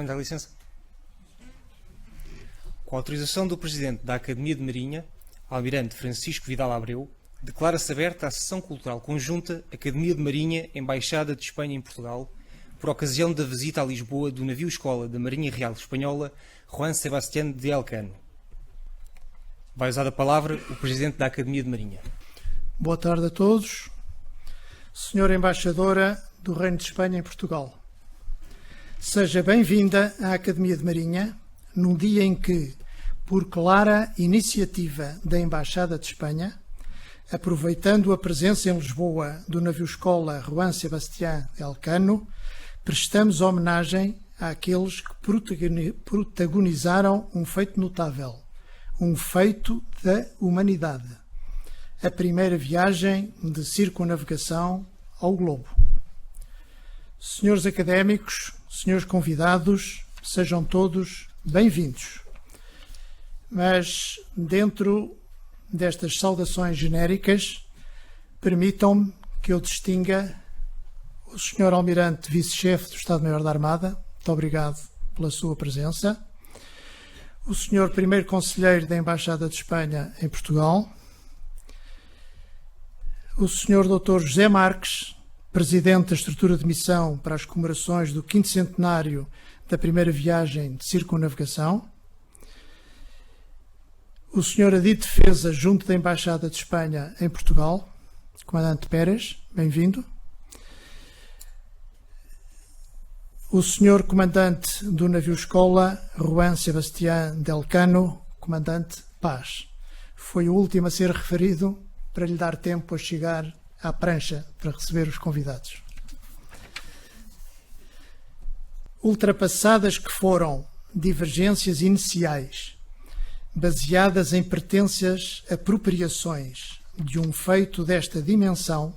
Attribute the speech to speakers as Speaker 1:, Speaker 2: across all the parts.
Speaker 1: Podem dar licença? Com a autorização do Presidente da Academia de Marinha, Almirante Francisco Vidal Abreu, declara-se aberta a sessão cultural conjunta Academia de Marinha, Embaixada de Espanha em Portugal, por ocasião da visita a Lisboa do navio-escola da Marinha Real Espanhola, Juan Sebastián de Elcano. Vai usar a palavra o Presidente da Academia de Marinha.
Speaker 2: Boa tarde a todos. Senhora Embaixadora do Reino de Espanha em Portugal, seja bem-vinda à Academia de Marinha, num dia em que, por clara iniciativa da Embaixada de Espanha, aproveitando a presença em Lisboa do navio-escola Juan Sebastián de Elcano, prestamos homenagem àqueles que protagonizaram um feito notável, um feito da humanidade, a primeira viagem de circunnavegação ao globo. Senhores académicos, senhores convidados, sejam todos bem-vindos. Mas, dentro destas saudações genéricas, permitam-me que eu distinga o Sr. Almirante Vice-Chefe do Estado-Maior da Armada, muito obrigado pela sua presença, o Sr. Primeiro Conselheiro da Embaixada de Espanha em Portugal, o Sr. Dr. José Marques, Presidente da Estrutura de Missão para as comemorações do 5º centenário da primeira viagem de circunnavegação, o Sr. Adito de Defesa, junto da Embaixada de Espanha em Portugal, Comandante Pérez, bem-vindo. O Sr. Comandante do navio-escola, Juan Sebastián de Elcano, Comandante Paz. Foi o último a ser referido para lhe dar tempo a chegar à prancha para receber os convidados. Ultrapassadas que foram divergências iniciais, baseadas em pretensas apropriações de um feito desta dimensão,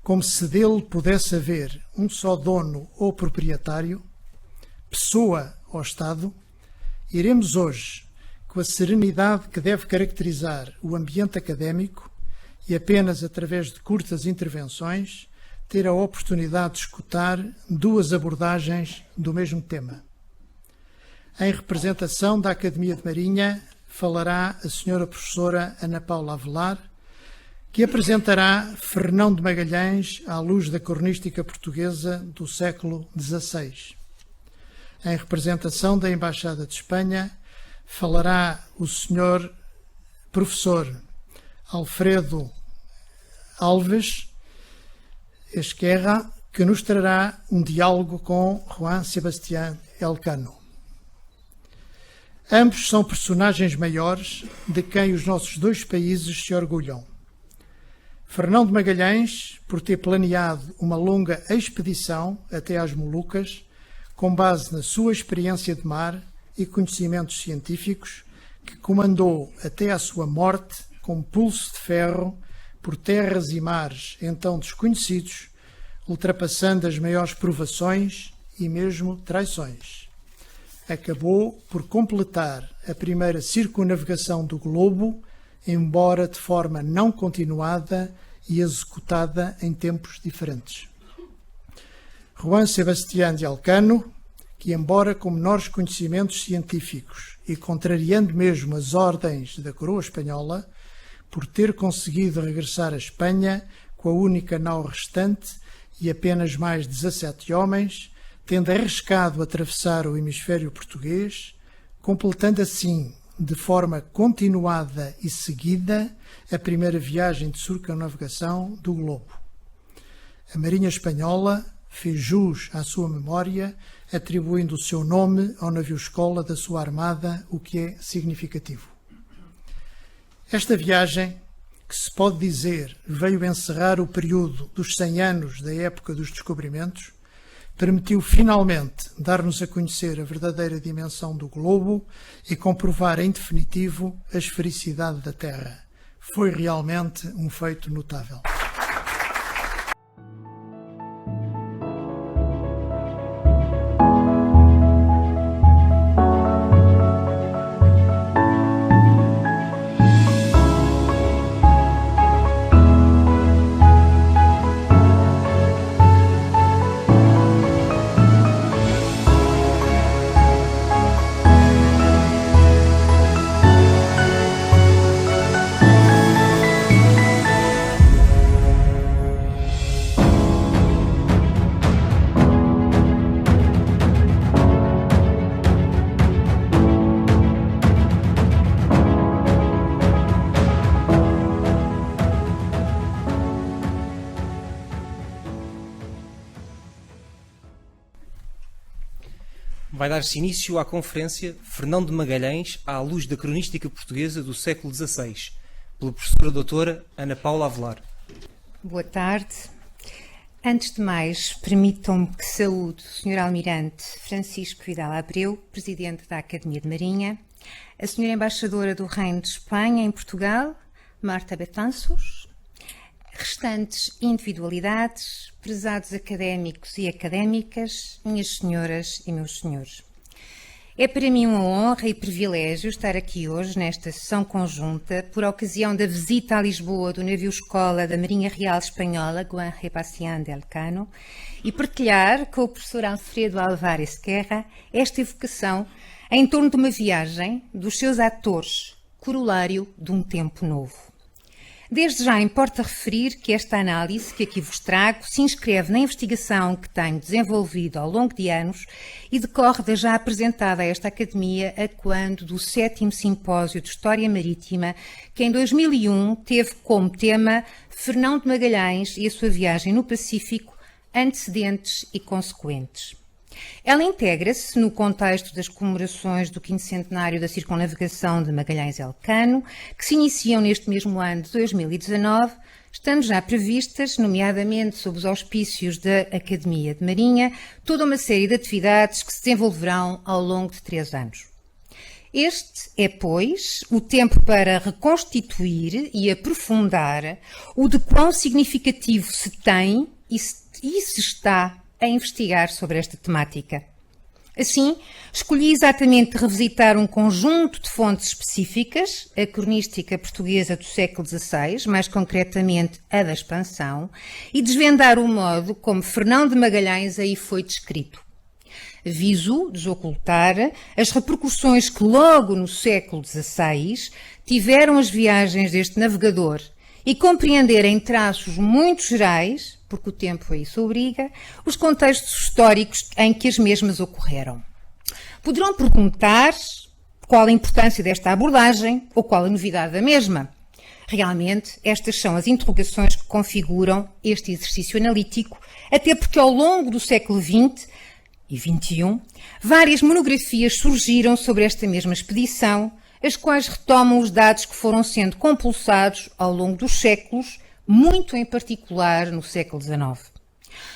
Speaker 2: como se dele pudesse haver um só dono ou proprietário, pessoa ou Estado, iremos hoje, com a serenidade que deve caracterizar o ambiente académico e apenas através de curtas intervenções, ter a oportunidade de escutar duas abordagens do mesmo tema. Em representação da Academia de Marinha, falará a Sra. Professora Ana Paula Avelar, que apresentará Fernão de Magalhães à luz da cronística portuguesa do século XVI. Em representação da Embaixada de Espanha, falará o Sr. Professor Alfredo Alves Esquerra, que nos trará um diálogo com Juan Sebastián Elcano. Ambos são personagens maiores de quem os nossos dois países se orgulham. Fernão de Magalhães, por ter planeado uma longa expedição até às Molucas, com base na sua experiência de mar e conhecimentos científicos, que comandou até à sua morte com pulso de ferro por terras e mares então desconhecidos, ultrapassando as maiores provações e mesmo traições. Acabou por completar a primeira circunnavegação do globo, embora de forma não continuada e executada em tempos diferentes. Juan Sebastián de Elcano, que embora com menores conhecimentos científicos e contrariando mesmo as ordens da coroa espanhola, por ter conseguido regressar à Espanha com a única nau restante e apenas mais 17 homens, tendo arriscado atravessar o hemisfério português, completando assim, de forma continuada e seguida, a primeira viagem de circunnavegação do globo. A Marinha Espanhola fez jus à sua memória, atribuindo o seu nome ao navio-escola da sua armada, o que é significativo. Esta viagem, que se pode dizer veio encerrar o período dos 100 anos da época dos descobrimentos, permitiu finalmente dar-nos a conhecer a verdadeira dimensão do globo e comprovar em definitivo a esfericidade da Terra. Foi realmente um feito notável.
Speaker 1: vai dar-se início à conferência Fernão de Magalhães à luz da cronística portuguesa do século XVI, pela professora doutora Ana Paula Avelar.
Speaker 3: Boa tarde. Antes de mais, permitam-me que saúde o Sr. Almirante Francisco Vidal Abreu, Presidente da Academia de Marinha, a Sra. Embaixadora do Reino de Espanha em Portugal, Marta Betanços, restantes individualidades, prezados académicos e académicas, minhas senhoras e meus senhores. É para mim uma honra e privilégio estar aqui hoje nesta sessão conjunta por ocasião da visita a Lisboa do navio-escola da Marinha Real Espanhola, Juan Sebastián de Elcano, e partilhar com o professor Alfredo Álvarez Guerra esta evocação em torno de uma viagem dos seus atores, corolário de um tempo novo. Desde já importa referir que esta análise que aqui vos trago se inscreve na investigação que tenho desenvolvido ao longo de anos e decorre da já apresentada a esta Academia a quando do 7º Simpósio de História Marítima, que em 2001 teve como tema Fernão de Magalhães e a sua viagem no Pacífico, antecedentes e consequentes. Ela integra-se no contexto das comemorações do 5º centenário da circunnavegação de Magalhães-Elcano, que se iniciam neste mesmo ano de 2019, estando já previstas, nomeadamente sob os auspícios da Academia de Marinha, toda uma série de atividades que se desenvolverão ao longo de 3 anos. Este é, pois, o tempo para reconstituir e aprofundar o de quão significativo se tem e se está a investigar sobre esta temática. Assim, escolhi exatamente revisitar um conjunto de fontes específicas, a cronística portuguesa do século XVI, mais concretamente a da expansão, e desvendar o modo como Fernão de Magalhães aí foi descrito. Viso desocultar as repercussões que logo no século XVI tiveram as viagens deste navegador e compreender em traços muito gerais, porque o tempo a isso obriga, os contextos históricos em que as mesmas ocorreram. Poderão perguntar qual a importância desta abordagem ou qual a novidade da mesma. Realmente, estas são as interrogações que configuram este exercício analítico, até porque ao longo do século XX e XXI, várias monografias surgiram sobre esta mesma expedição, as quais retomam os dados que foram sendo compulsados ao longo dos séculos, muito em particular no século XIX.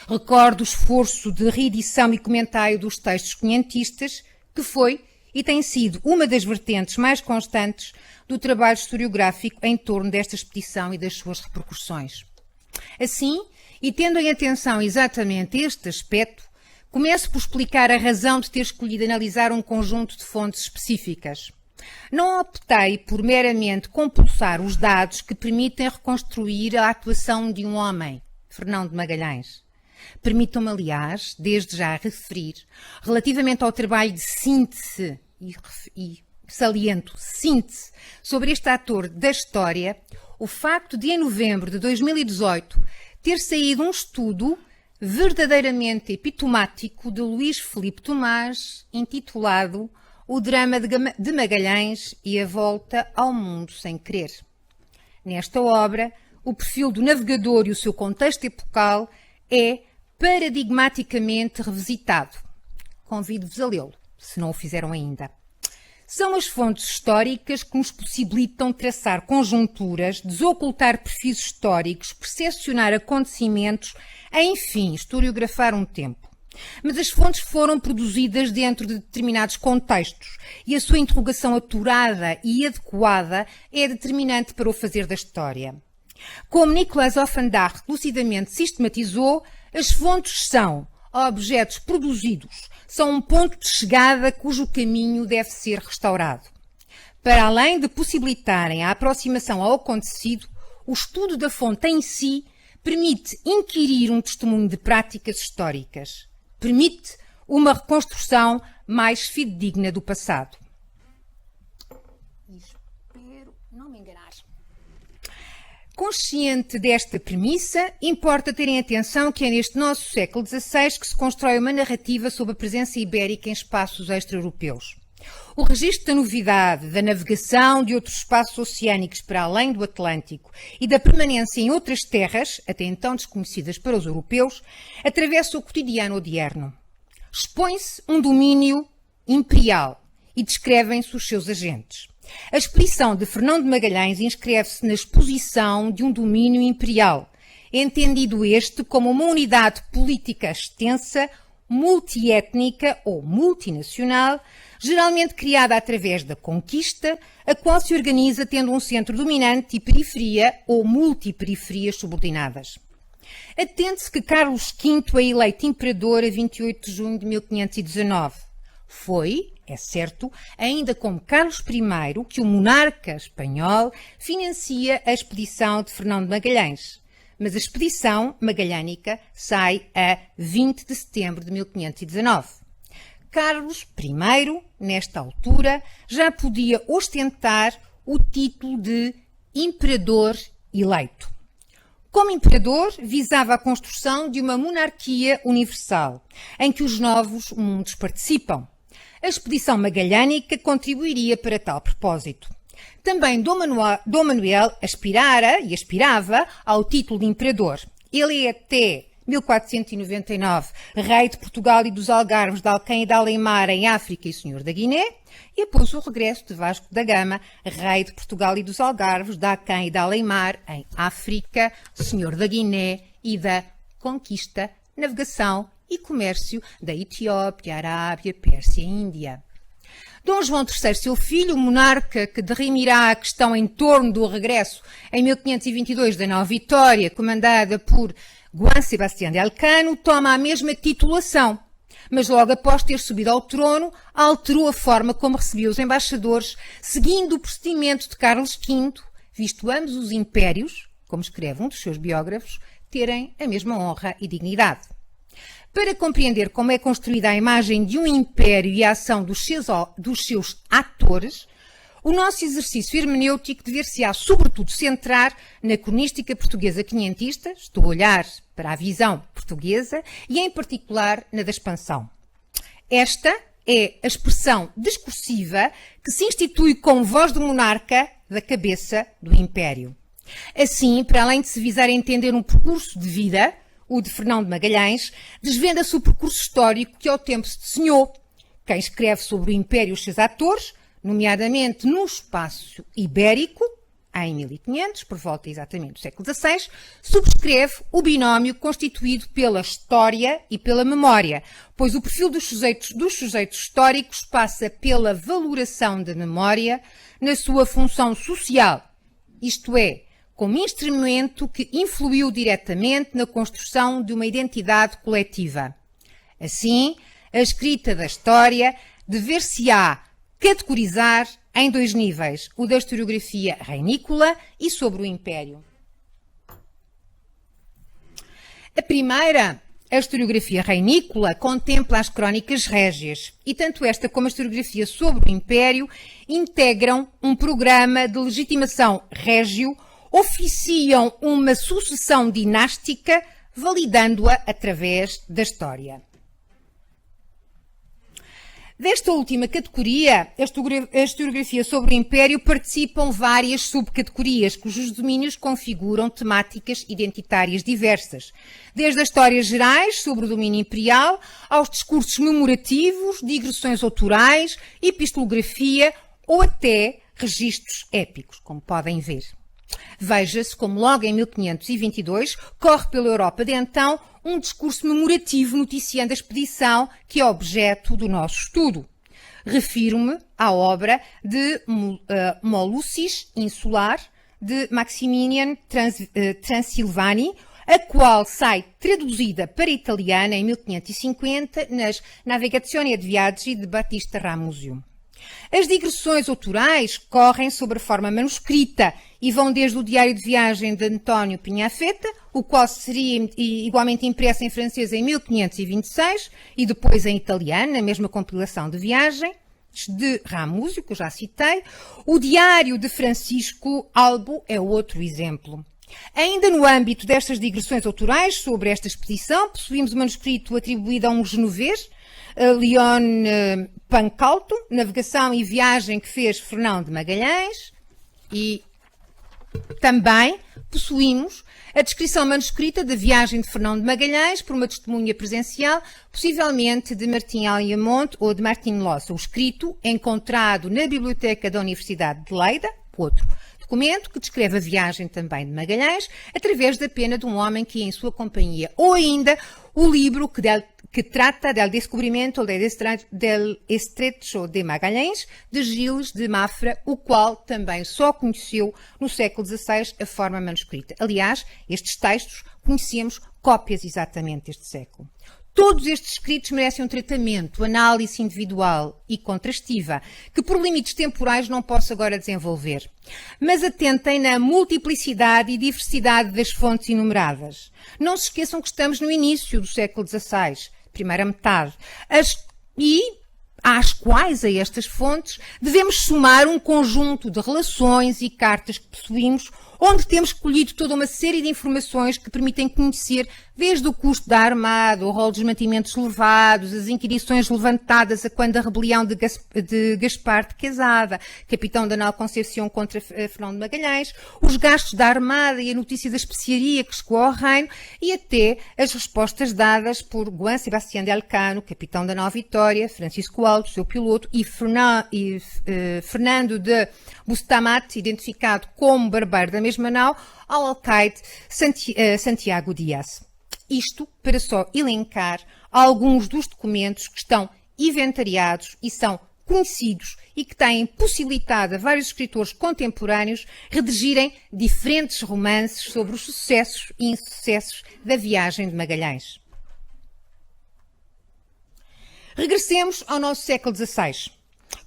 Speaker 3: Recordo o esforço de reedição e comentário dos textos quinhentistas, que foi e tem sido uma das vertentes mais constantes do trabalho historiográfico em torno desta expedição e das suas repercussões. Assim, e tendo em atenção exatamente este aspecto, começo por explicar a razão de ter escolhido analisar um conjunto de fontes específicas. Não optei por meramente compulsar os dados que permitem reconstruir a atuação de um homem, Fernão de Magalhães. Permitam-me, aliás, desde já referir, relativamente ao trabalho de síntese, e saliento síntese, sobre este ator da história, o facto de, em novembro de 2018, ter saído um estudo verdadeiramente epitomático de Luís Filipe Tomás, intitulado O Drama de Magalhães e a Volta ao Mundo Sem Querer. Nesta obra, o perfil do navegador e o seu contexto epocal é paradigmaticamente revisitado. Convido-vos a lê-lo, se não o fizeram ainda. São as fontes históricas que nos possibilitam traçar conjunturas, desocultar perfis históricos, percepcionar acontecimentos, enfim, historiografar um tempo. Mas as fontes foram produzidas dentro de determinados contextos e a sua interrogação aturada e adequada é determinante para o fazer da história. Como Nicolas Offenbach lucidamente sistematizou, as fontes são objetos produzidos, são um ponto de chegada cujo caminho deve ser restaurado. Para além de possibilitarem a aproximação ao acontecido, o estudo da fonte em si permite inquirir um testemunho de práticas históricas. Permite uma reconstrução mais fidedigna do passado. Espero não me enganar. Consciente desta premissa, importa terem atenção que é neste nosso século XVI que se constrói uma narrativa sobre a presença ibérica em espaços extra-europeus. O registro da novidade, da navegação de outros espaços oceânicos para além do Atlântico e da permanência em outras terras, até então desconhecidas para os europeus, atravessa o cotidiano odierno. Expõe-se um domínio imperial e descrevem-se os seus agentes. A expedição de Fernão de Magalhães inscreve-se na exposição de um domínio imperial, entendido este como uma unidade política extensa, multiétnica ou multinacional, geralmente criada através da conquista, a qual se organiza tendo um centro dominante e periferia ou multiperiferias subordinadas. Atente-se que Carlos V é eleito imperador a 28 de junho de 1519. Foi, é certo, ainda como Carlos I que o monarca espanhol financia a expedição de Fernão de Magalhães. Mas a expedição magalhânica sai a 20 de setembro de 1519. Carlos I, nesta altura, já podia ostentar o título de imperador eleito. Como imperador, visava a construção de uma monarquia universal, em que os novos mundos participam. A expedição magalhânica contribuiria para tal propósito. Também Dom Manuel aspirara e aspirava ao título de imperador. Ele é até 1499 rei de Portugal e dos Algarves, de Alquém e de Além-Mar em África e senhor da Guiné, e após o regresso de Vasco da Gama, rei de Portugal e dos Algarves, de Alquém e de Além-Mar em África, senhor da Guiné e da conquista, navegação e comércio da Etiópia, Arábia, Pérsia e Índia. Dom João III, seu filho, o monarca que dirimirá a questão em torno do regresso em 1522 da Nova Vitória, comandada por Juan Sebastián de Elcano, toma a mesma titulação, mas logo após ter subido ao trono, alterou a forma como recebia os embaixadores, seguindo o procedimento de Carlos V, visto ambos os impérios, como escreve um dos seus biógrafos, terem a mesma honra e dignidade. Para compreender como é construída a imagem de um império e a ação dos seus atores, o nosso exercício hermenêutico dever-se-á sobretudo centrar na cronística portuguesa quinhentista, estou a olhar para a visão portuguesa, e em particular na da expansão. Esta é a expressão discursiva que se institui como voz do monarca da cabeça do império. Assim, para além de se visar a entender um percurso de vida, o de Fernão de Magalhães, desvenda-se o percurso histórico que ao tempo se desenhou. Quem escreve sobre o Império e os seus atores, nomeadamente no espaço ibérico, em 1500, por volta exatamente do século XVI, subscreve o binómio constituído pela história e pela memória, pois o perfil dos sujeitos históricos passa pela valoração da memória na sua função social, isto é, como instrumento que influiu diretamente na construção de uma identidade coletiva. Assim, a escrita da história dever-se-á categorizar em dois níveis, o da historiografia reinícola e sobre o Império. A primeira, a historiografia reinícola, contempla as crónicas régias e tanto esta como a historiografia sobre o Império integram um programa de legitimação régio, oficiam uma sucessão dinástica, validando-a através da história. Desta última categoria, a historiografia sobre o Império, participam várias subcategorias, cujos domínios configuram temáticas identitárias diversas, desde as histórias gerais sobre o domínio imperial, aos discursos memorativos, digressões autorais, epistolografia ou até registros épicos, como podem ver. Veja-se como logo em 1522 corre pela Europa de então um discurso memorativo noticiando a expedição que é objeto do nosso estudo. Refiro-me à obra de Moluccis Insular, de Maximilian Transilvani, a qual sai traduzida para italiana em 1550 nas Navigazioni di Viaggi de Battista Ramusio. As digressões autorais correm sobre a forma manuscrita e vão desde o diário de viagem de António Pigafetta, o qual seria igualmente impresso em francês em 1526 e depois em italiano, na mesma compilação de viagem, de Ramusio, que eu já citei. O diário de Francisco Albo é outro exemplo. Ainda no âmbito destas digressões autorais sobre esta expedição, possuímos o manuscrito atribuído a um genovês, Leon Pancalto, navegação e viagem que fez Fernão de Magalhães, e também possuímos a descrição manuscrita da viagem de Fernão de Magalhães por uma testemunha presencial, possivelmente de Martim Alhamont ou de Martin Lossa. O escrito encontrado na Biblioteca da Universidade de Leida, outro documento que descreve a viagem também de Magalhães, através da pena de um homem que ia em sua companhia. Ou ainda o livro que trata del descobrimento del Estrecho de Magalhães, de Gilles de Mafra, o qual também só conheceu no século XVI a forma manuscrita. Aliás, estes textos conhecemos cópias exatamente deste século. Todos estes escritos merecem um tratamento, análise individual e contrastiva, que por limites temporais não posso agora desenvolver. Mas atentem na multiplicidade e diversidade das fontes enumeradas. Não se esqueçam que estamos no início do século XVI, primeira metade, às quais, a estas fontes, devemos somar um conjunto de relações e cartas que possuímos, onde temos colhido toda uma série de informações que permitem conhecer desde o custo da armada, o rol dos mantimentos levados, as inquirições levantadas a quando a rebelião de Gaspar de Quesada, capitão da nau Concepción contra Fernão de Magalhães, os gastos da armada e a notícia da especiaria que chegou ao reino e até as respostas dadas por Juan Sebastián de Elcano, capitão da nau Vitória, Francisco Alto, seu piloto, e Fernando de Bustamante, identificado como barbeiro da mesma nau, ao alcaide Santiago Dias. Isto para só elencar alguns dos documentos que estão inventariados e são conhecidos e que têm possibilitado a vários escritores contemporâneos redigirem diferentes romances sobre os sucessos e insucessos da viagem de Magalhães. Regressemos ao nosso século XVI.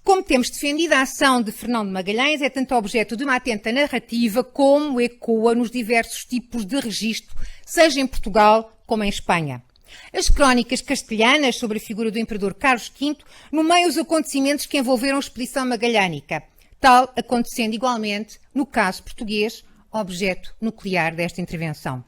Speaker 3: Como temos defendido, a ação de Fernão de Magalhães é tanto objeto de uma atenta narrativa como ecoa nos diversos tipos de registro, seja em Portugal como em Espanha. As crónicas castelhanas sobre a figura do imperador Carlos V nomeiam os acontecimentos que envolveram a expedição magalhânica, tal acontecendo igualmente no caso português, objeto nuclear desta intervenção.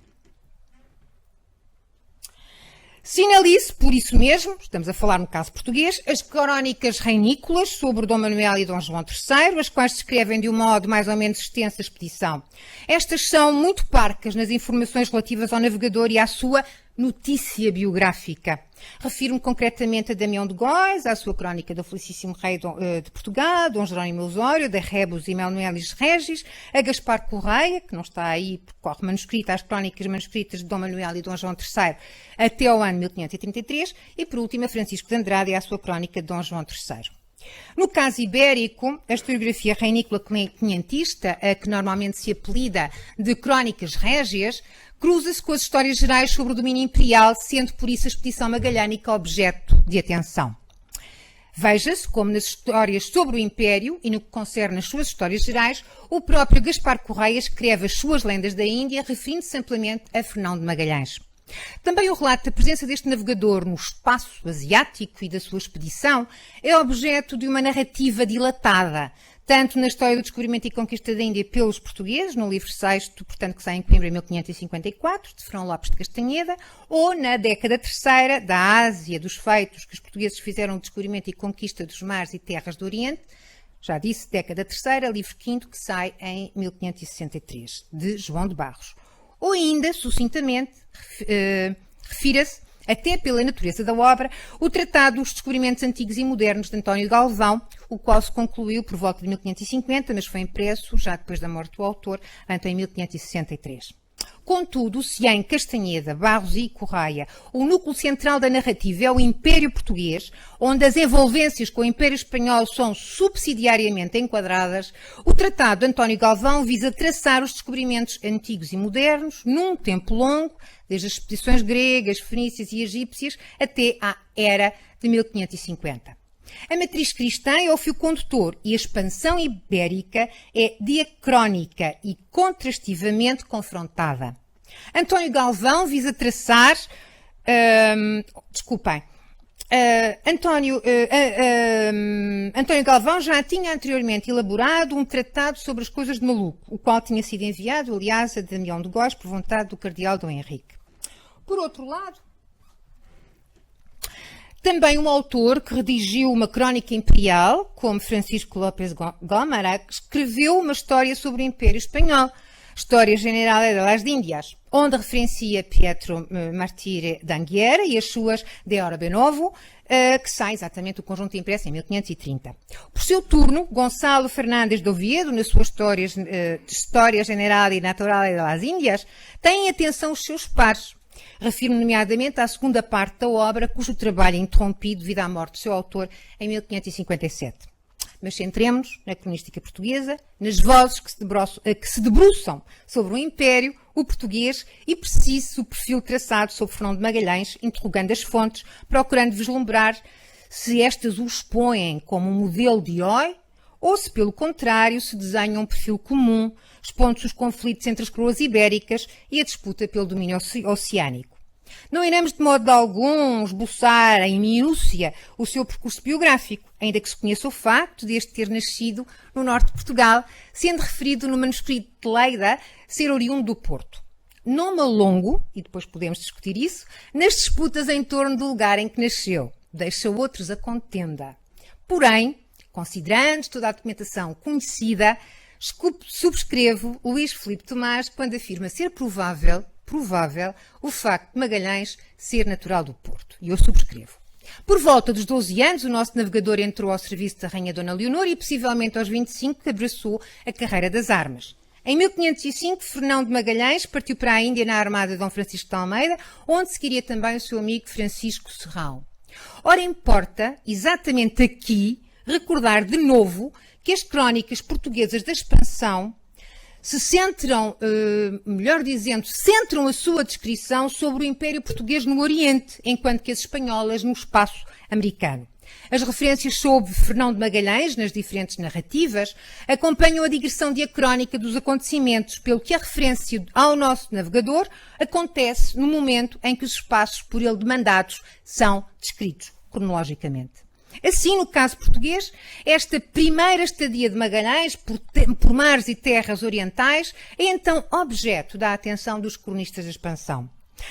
Speaker 3: Sinalize, por isso mesmo, estamos a falar no caso português, as crónicas reinícolas sobre Dom Manuel e Dom João III, as quais descrevem de um modo mais ou menos extenso a expedição. Estas são muito parcas nas informações relativas ao navegador e à sua notícia biográfica. Refiro-me concretamente a Damião de Góis, à sua crónica do Felicíssimo Rei de Portugal, Dom Jerónimo Osório, da Rebus e Manuelis Regis, a Gaspar Correia, que não está aí porque corre manuscrita, às crónicas manuscritas de Dom Manuel e Dom João III até ao ano 1533, e por último a Francisco de Andrade e à sua crónica de Dom João III. No caso ibérico, a historiografia reinícola quinhentista, a que normalmente se apelida de Crónicas Régias, cruza-se com as histórias gerais sobre o domínio imperial, sendo por isso a expedição magalhânica objeto de atenção. Veja-se como nas histórias sobre o Império, e no que concerne as suas histórias gerais, o próprio Gaspar Correia escreve as suas lendas da Índia, referindo-se amplamente a Fernão de Magalhães. Também o relato da presença deste navegador no espaço asiático e da sua expedição é objeto de uma narrativa dilatada, tanto na história do descobrimento e conquista da Índia pelos portugueses, no livro sexto, portanto, que sai em Coimbra em 1554, de Frão Lopes de Castanheda, ou na década terceira, da Ásia, dos feitos que os portugueses fizeram o descobrimento e conquista dos mares e terras do Oriente, já disse, década terceira, livro quinto, que sai em 1563, de João de Barros. Ou ainda, sucintamente, refira-se, até pela natureza da obra, o Tratado dos Descobrimentos Antigos e Modernos de António Galvão, o qual se concluiu por volta de 1550, mas foi impresso, já depois da morte do autor, em 1563. Contudo, se em Castanheda, Barros e Correia o núcleo central da narrativa é o Império Português, onde as envolvências com o Império Espanhol são subsidiariamente enquadradas, o Tratado de António Galvão visa traçar os descobrimentos antigos e modernos num tempo longo, desde as expedições gregas, fenícias e egípcias até à era de 1550. A matriz cristã é o fio condutor e a expansão ibérica é diacrónica e contrastivamente confrontada. António Galvão visa traçar... António Galvão já tinha anteriormente elaborado um tratado sobre as coisas de maluco, o qual tinha sido enviado, aliás, a Damião de Góis por vontade do cardeal Dom Henrique. Por outro lado, também um autor que redigiu uma crónica imperial, como Francisco López Gómara, escreveu uma história sobre o Império Espanhol, História General de las Índias, onde referencia Pietro Martire d'Anghiera e as suas De Orbe Novo, que sai exatamente o conjunto impresso em 1530. Por seu turno, Gonçalo Fernandes de Oviedo, na sua História General e Natural de las Índias, tem em atenção os seus pares. Refiro nomeadamente à segunda parte da obra, cujo trabalho é interrompido devido à morte do seu autor em 1557. Mas centremos-nos na cronística portuguesa, nas vozes que se debruçam sobre o Império, o português e preciso o perfil traçado sobre Fernão de Magalhães, interrogando as fontes, procurando vislumbrar se estas o expõem como um modelo de herói ou se, pelo contrário, se desenham um perfil comum, expondo-se os conflitos entre as coroas ibéricas e a disputa pelo domínio oceânico. Não iremos de modo algum esboçar em minúcia o seu percurso biográfico, ainda que se conheça o facto de este ter nascido no norte de Portugal, sendo referido no manuscrito de Leida ser oriundo do Porto. Nome longo, e depois podemos discutir isso, nas disputas em torno do lugar em que nasceu, deixa outros a contenda. Porém, considerando toda a documentação conhecida, subscrevo Luís Filipe Tomás quando afirma ser provável o facto de Magalhães ser natural do Porto. E eu subscrevo. Por volta dos 12 anos, o nosso navegador entrou ao serviço da Rainha Dona Leonor e, possivelmente aos 25, abraçou a carreira das armas. Em 1505, Fernão de Magalhães partiu para a Índia na armada de Dom Francisco de Almeida, onde seguiria também o seu amigo Francisco Serrão. Ora, importa, exatamente aqui, recordar de novo que as crónicas portuguesas da expansão se centram, centram a sua descrição sobre o Império Português no Oriente, enquanto que as espanholas no espaço americano. As referências sobre Fernão de Magalhães, nas diferentes narrativas, acompanham a digressão diacrónica dos acontecimentos, pelo que a referência ao nosso navegador acontece no momento em que os espaços por ele demandados são descritos cronologicamente. Assim, no caso português, esta primeira estadia de Magalhães por mares e terras orientais é então objeto da atenção dos cronistas da expansão.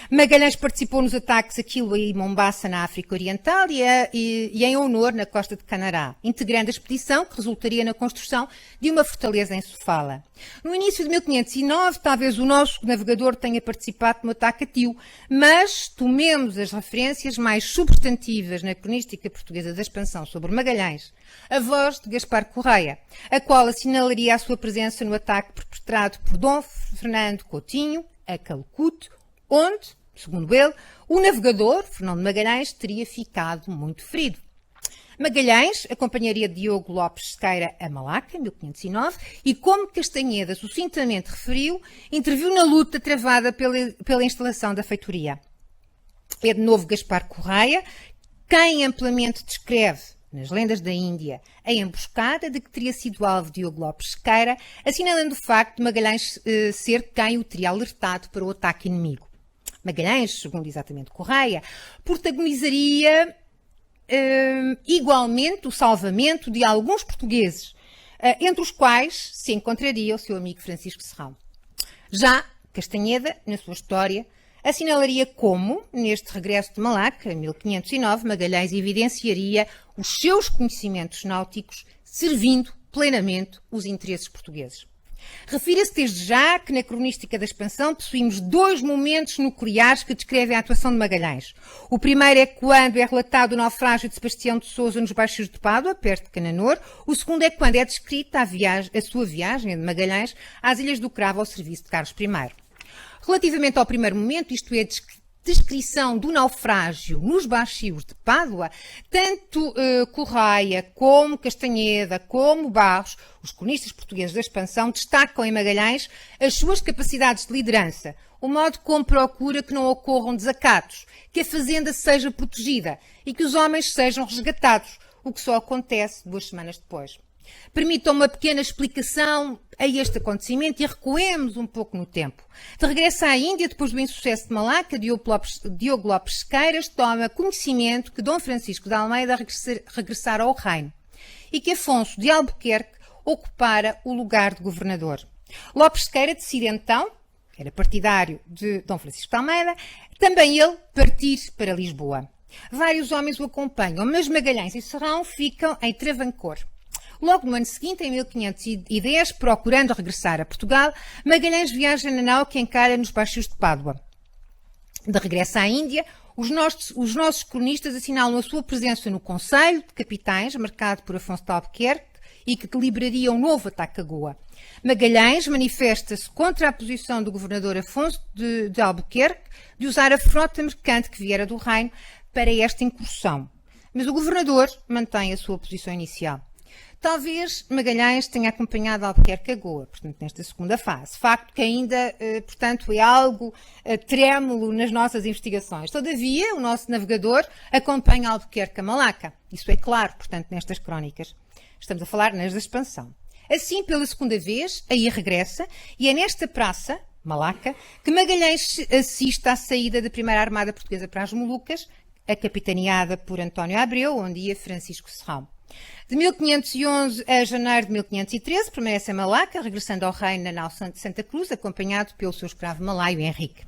Speaker 3: Magalhães participou nos ataques a Quilwa e Mombasa na África Oriental e em Honor na costa de Canará, integrando a expedição que resultaria na construção de uma fortaleza em Sofala. No início de 1509, talvez o nosso navegador tenha participado no ataque a Tio, mas tomemos as referências mais substantivas na cronística portuguesa da expansão sobre Magalhães, a voz de Gaspar Correia, a qual assinalaria a sua presença no ataque perpetrado por Dom Fernando Coutinho, a Calcute, onde, segundo ele, o navegador, Fernão de Magalhães, teria ficado muito ferido. Magalhães acompanharia Diogo Lopes Sequeira a Malaca, em 1509, e, como Castanheda sucintamente referiu, interviu na luta travada pela instalação da feitoria. É de novo Gaspar Correia quem amplamente descreve, nas lendas da Índia, a emboscada de que teria sido alvo Diogo Lopes Sequeira, assinalando o facto de Magalhães ser quem o teria alertado para o ataque inimigo. Magalhães, segundo exatamente Correia, protagonizaria igualmente o salvamento de alguns portugueses, entre os quais se encontraria o seu amigo Francisco Serrão. Já Castanheda, na sua história, assinalaria como, neste regresso de Malaca, em 1509, Magalhães evidenciaria os seus conhecimentos náuticos, servindo plenamente os interesses portugueses. Refira-se desde já que na cronística da expansão possuímos dois momentos nucleares que descrevem a atuação de Magalhães. O primeiro é quando é relatado o naufrágio de Sebastião de Sousa nos Baixos de Pádua, perto de Cananor. O segundo é quando é descrita a sua viagem de Magalhães às Ilhas do Cravo ao serviço de Carlos I. Relativamente ao primeiro momento, isto é, descrição do naufrágio nos Baixos de Pádua, tanto Correia como Castanheda, como Barros, os cronistas portugueses da expansão, destacam em Magalhães as suas capacidades de liderança, o modo como procura que não ocorram desacatos, que a fazenda seja protegida e que os homens sejam resgatados, o que só acontece 2 semanas depois. Permitam uma pequena explicação a este acontecimento e recuemos um pouco no tempo. De regresso à Índia, depois do insucesso de Malaca, Diogo Lopes Sequeiras toma conhecimento que Dom Francisco de Almeida regressara ao reino e que Afonso de Albuquerque ocupara o lugar de governador. Lopes Sequeira decide então, era partidário de Dom Francisco de Almeida, também ele partir para Lisboa. Vários homens o acompanham, mas Magalhães e Serrão ficam em Travancore. Logo no ano seguinte, em 1510, procurando regressar a Portugal, Magalhães viaja na nau que encara nos baixos de Pádua. De regresso à Índia, os nossos cronistas assinalam a sua presença no Conselho de Capitães, marcado por Afonso de Albuquerque, e que deliberaria um novo ataque a Goa. Magalhães manifesta-se contra a posição do governador Afonso de Albuquerque de usar a frota mercante que viera do Reino para esta incursão. Mas o governador mantém a sua posição inicial. Talvez Magalhães tenha acompanhado Albuquerque a Goa, portanto, nesta segunda fase. Facto que ainda, portanto, é algo trêmulo nas nossas investigações. Todavia, o nosso navegador acompanha Albuquerque a Malaca. Isso é claro, portanto, nestas crónicas. Estamos a falar nas da expansão. Assim, pela segunda vez, aí regressa, e é nesta praça, Malaca, que Magalhães assiste à saída da primeira armada portuguesa para as Molucas, a capitaneada por António Abreu, onde ia Francisco Serrão. De 1511 a janeiro de 1513, permanece em Malaca, regressando ao reino na nau de Santa Cruz, acompanhado pelo seu escravo malaio Henrique.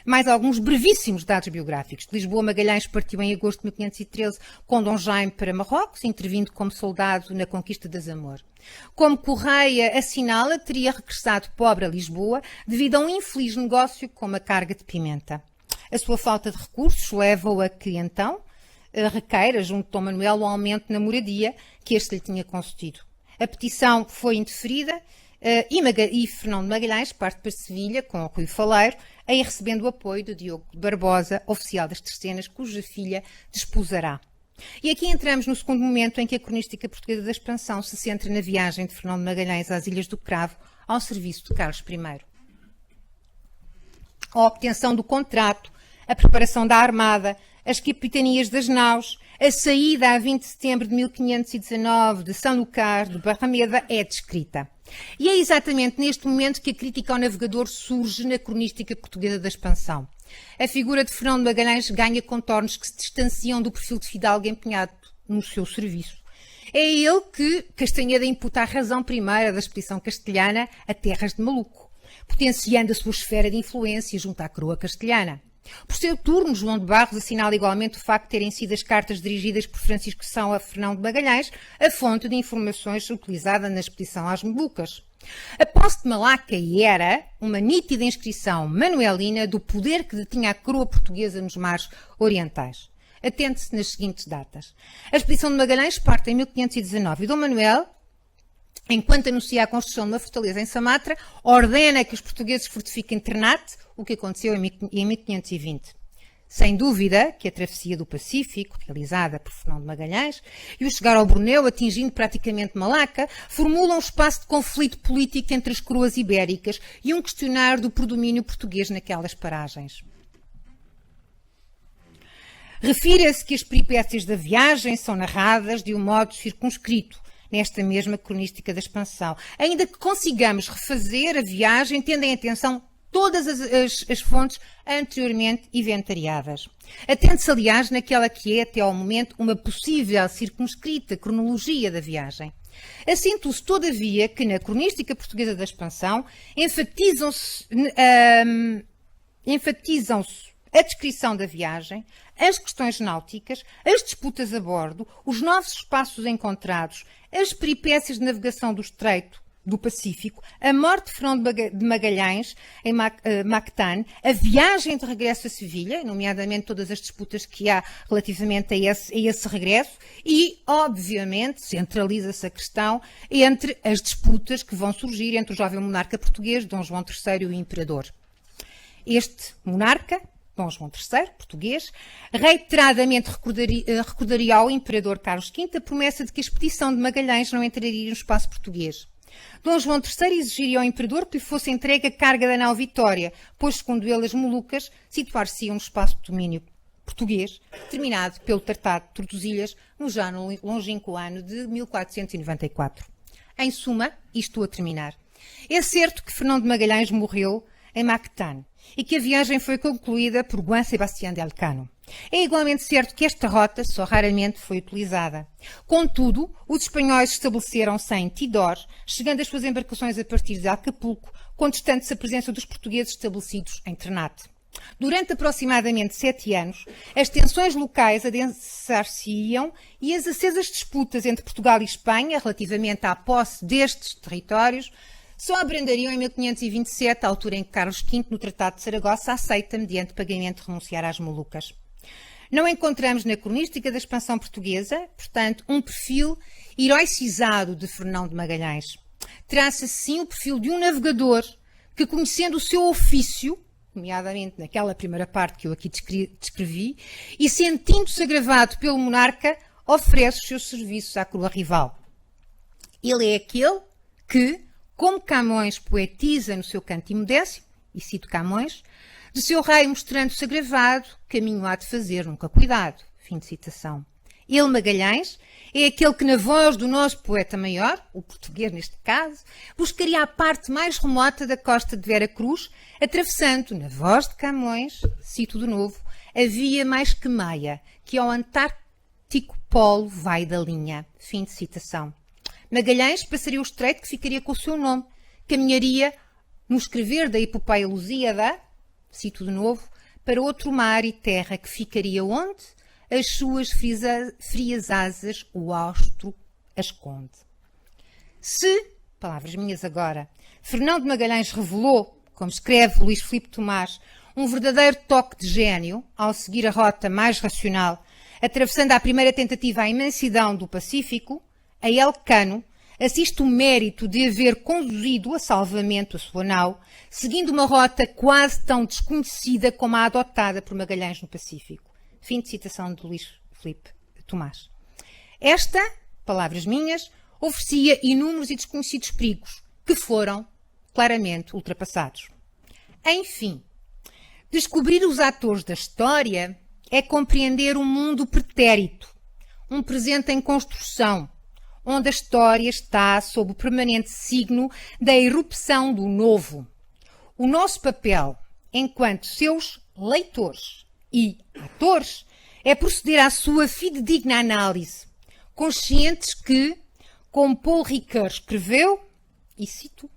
Speaker 3: Mais alguns brevíssimos dados biográficos. De Lisboa, Magalhães partiu em agosto de 1513 com Dom Jaime para Marrocos, intervindo como soldado na conquista de Zamor. Como Correia assinala, teria regressado pobre a Lisboa devido a um infeliz negócio com uma carga de pimenta. A sua falta de recursos leva-o a que, então, requeira junto de Dom Manuel o aumento na moradia que este lhe tinha concedido. A petição foi indeferida e Fernão de Magalhães parte para Sevilha com o Rui Faleiro, aí recebendo o apoio de Diogo de Barbosa, oficial das Tercenas, cuja filha desposará. E aqui entramos no segundo momento em que a cronística portuguesa da expansão se centra na viagem de Fernão de Magalhães às Ilhas do Cravo, ao serviço de Carlos I. A obtenção do contrato, a preparação da armada, as capitanias das naus, a saída a 20 de setembro de 1519 de São Lucar de Barrameda é descrita. E é exatamente neste momento que a crítica ao navegador surge na cronística portuguesa da expansão. A figura de Fernão de Magalhães ganha contornos que se distanciam do perfil de fidalgo empenhado no seu serviço. É ele que Castanheda imputa a razão primeira da expedição castelhana a terras de Maluco, potenciando a sua esfera de influência junto à coroa castelhana. Por seu turno, João de Barros assinala igualmente o facto de terem sido as cartas dirigidas por Francisco São a Fernão de Magalhães a fonte de informações utilizada na expedição às Molucas. A posse de Malaca era uma nítida inscrição manuelina do poder que detinha a coroa portuguesa nos mares orientais. Atente-se nas seguintes datas. A expedição de Magalhães parte em 1519 e Dom Manuel, enquanto anuncia a construção de uma fortaleza em Samatra, ordena que os portugueses fortifiquem Ternate, o que aconteceu em 1520. Sem dúvida que a travessia do Pacífico, realizada por Fernão de Magalhães, e o chegar ao Borneo, atingindo praticamente Malaca, formulam um espaço de conflito político entre as coroas ibéricas e um questionário do predomínio português naquelas paragens. Refira-se que as peripécias da viagem são narradas de um modo circunscrito, nesta mesma cronística da expansão, ainda que consigamos refazer a viagem tendo em atenção todas as fontes anteriormente inventariadas. Atende-se, aliás, naquela que é, até ao momento, uma possível circunscrita cronologia da viagem. Assinto-se, todavia, que na cronística portuguesa da expansão enfatizam-se a descrição da viagem, as questões náuticas, as disputas a bordo, os novos espaços encontrados, as peripécias de navegação do Estreito do Pacífico, a morte de Fernão de Magalhães em Mactan, a viagem de regresso a Sevilha, nomeadamente todas as disputas que há relativamente a esse regresso, e, obviamente, centraliza-se a questão entre as disputas que vão surgir entre o jovem monarca português, Dom João III, e o imperador. Este monarca, Dom João III, português, reiteradamente recordaria ao imperador Carlos V a promessa de que a expedição de Magalhães não entraria no espaço português. Dom João III exigiria ao imperador que lhe fosse entregue a carga da nau Vitória, pois, segundo ele, as Molucas situar-se-iam no espaço de domínio português, determinado pelo Tratado de Tordesilhas, no já longínquo ano de 1494. Em suma, e estou a terminar, é certo que Fernão de Magalhães morreu em Mactan e que a viagem foi concluída por Juan Sebastián de Elcano. É igualmente certo que esta rota só raramente foi utilizada. Contudo, os espanhóis estabeleceram-se em Tidor, chegando as suas embarcações a partir de Acapulco, contestando-se a presença dos portugueses estabelecidos em Ternate. Durante aproximadamente 7 anos, as tensões locais adensar-se-iam e as acesas disputas entre Portugal e Espanha relativamente à posse destes territórios só abrandariam em 1527, a altura em que Carlos V, no Tratado de Saragossa, aceita, mediante pagamento, renunciar às Molucas. Não encontramos na cronística da expansão portuguesa, portanto, um perfil heroicizado de Fernão de Magalhães. Traça-se sim o perfil de um navegador que, conhecendo o seu ofício, nomeadamente naquela primeira parte que eu aqui descrevi, e sentindo-se agravado pelo monarca, oferece os seus serviços à coroa rival. Ele é aquele que, como Camões poetiza no seu canto imodécio, e cito Camões, de seu rei mostrando-se agravado, caminho há de fazer, nunca cuidado. Fim de citação. Ele, Magalhães, é aquele que, na voz do nosso poeta maior, o português neste caso, buscaria a parte mais remota da costa de Vera Cruz, atravessando, na voz de Camões, cito de novo, a via mais que meia, que ao Antártico Polo vai da linha. Fim de citação. Magalhães passaria o estreito que ficaria com o seu nome, caminharia, no escrever da epopeia Lusíada, cito de novo, para outro mar e terra que ficaria onde? As suas frias asas o austro as esconde. Se, palavras minhas agora, Fernão de Magalhães revelou, como escreve Luís Filipe Tomás, um verdadeiro toque de gênio ao seguir a rota mais racional, atravessando à primeira tentativa a imensidão do Pacífico, a Elcano assiste o mérito de haver conduzido a salvamento a sua nau, seguindo uma rota quase tão desconhecida como a adotada por Magalhães no Pacífico. Fim de citação de Luís Filipe Tomás. Esta, palavras minhas, oferecia inúmeros e desconhecidos perigos, que foram claramente ultrapassados. Enfim, descobrir os atores da história é compreender um mundo pretérito, um presente em construção, onde a história está sob o permanente signo da irrupção do novo. O nosso papel, enquanto seus leitores e atores, é proceder à sua fidedigna análise, conscientes que, como Paul Ricoeur escreveu, e cito,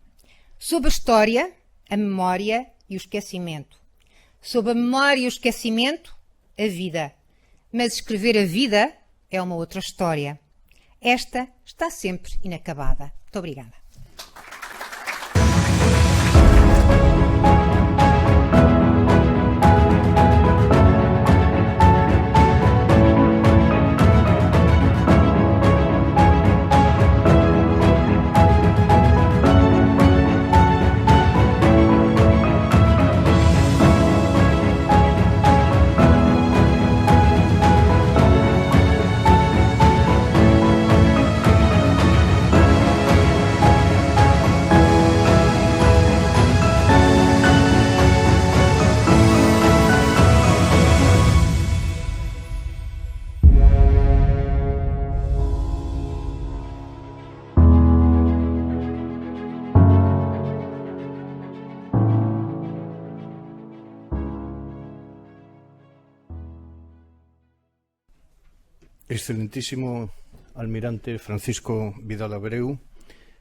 Speaker 3: sob a história, a memória e o esquecimento. Sob a memória e o esquecimento, a vida. Mas escrever a vida é uma outra história. Esta está sempre inacabada. Muito obrigada.
Speaker 4: Excelentísimo almirante Francisco Vidal Abreu,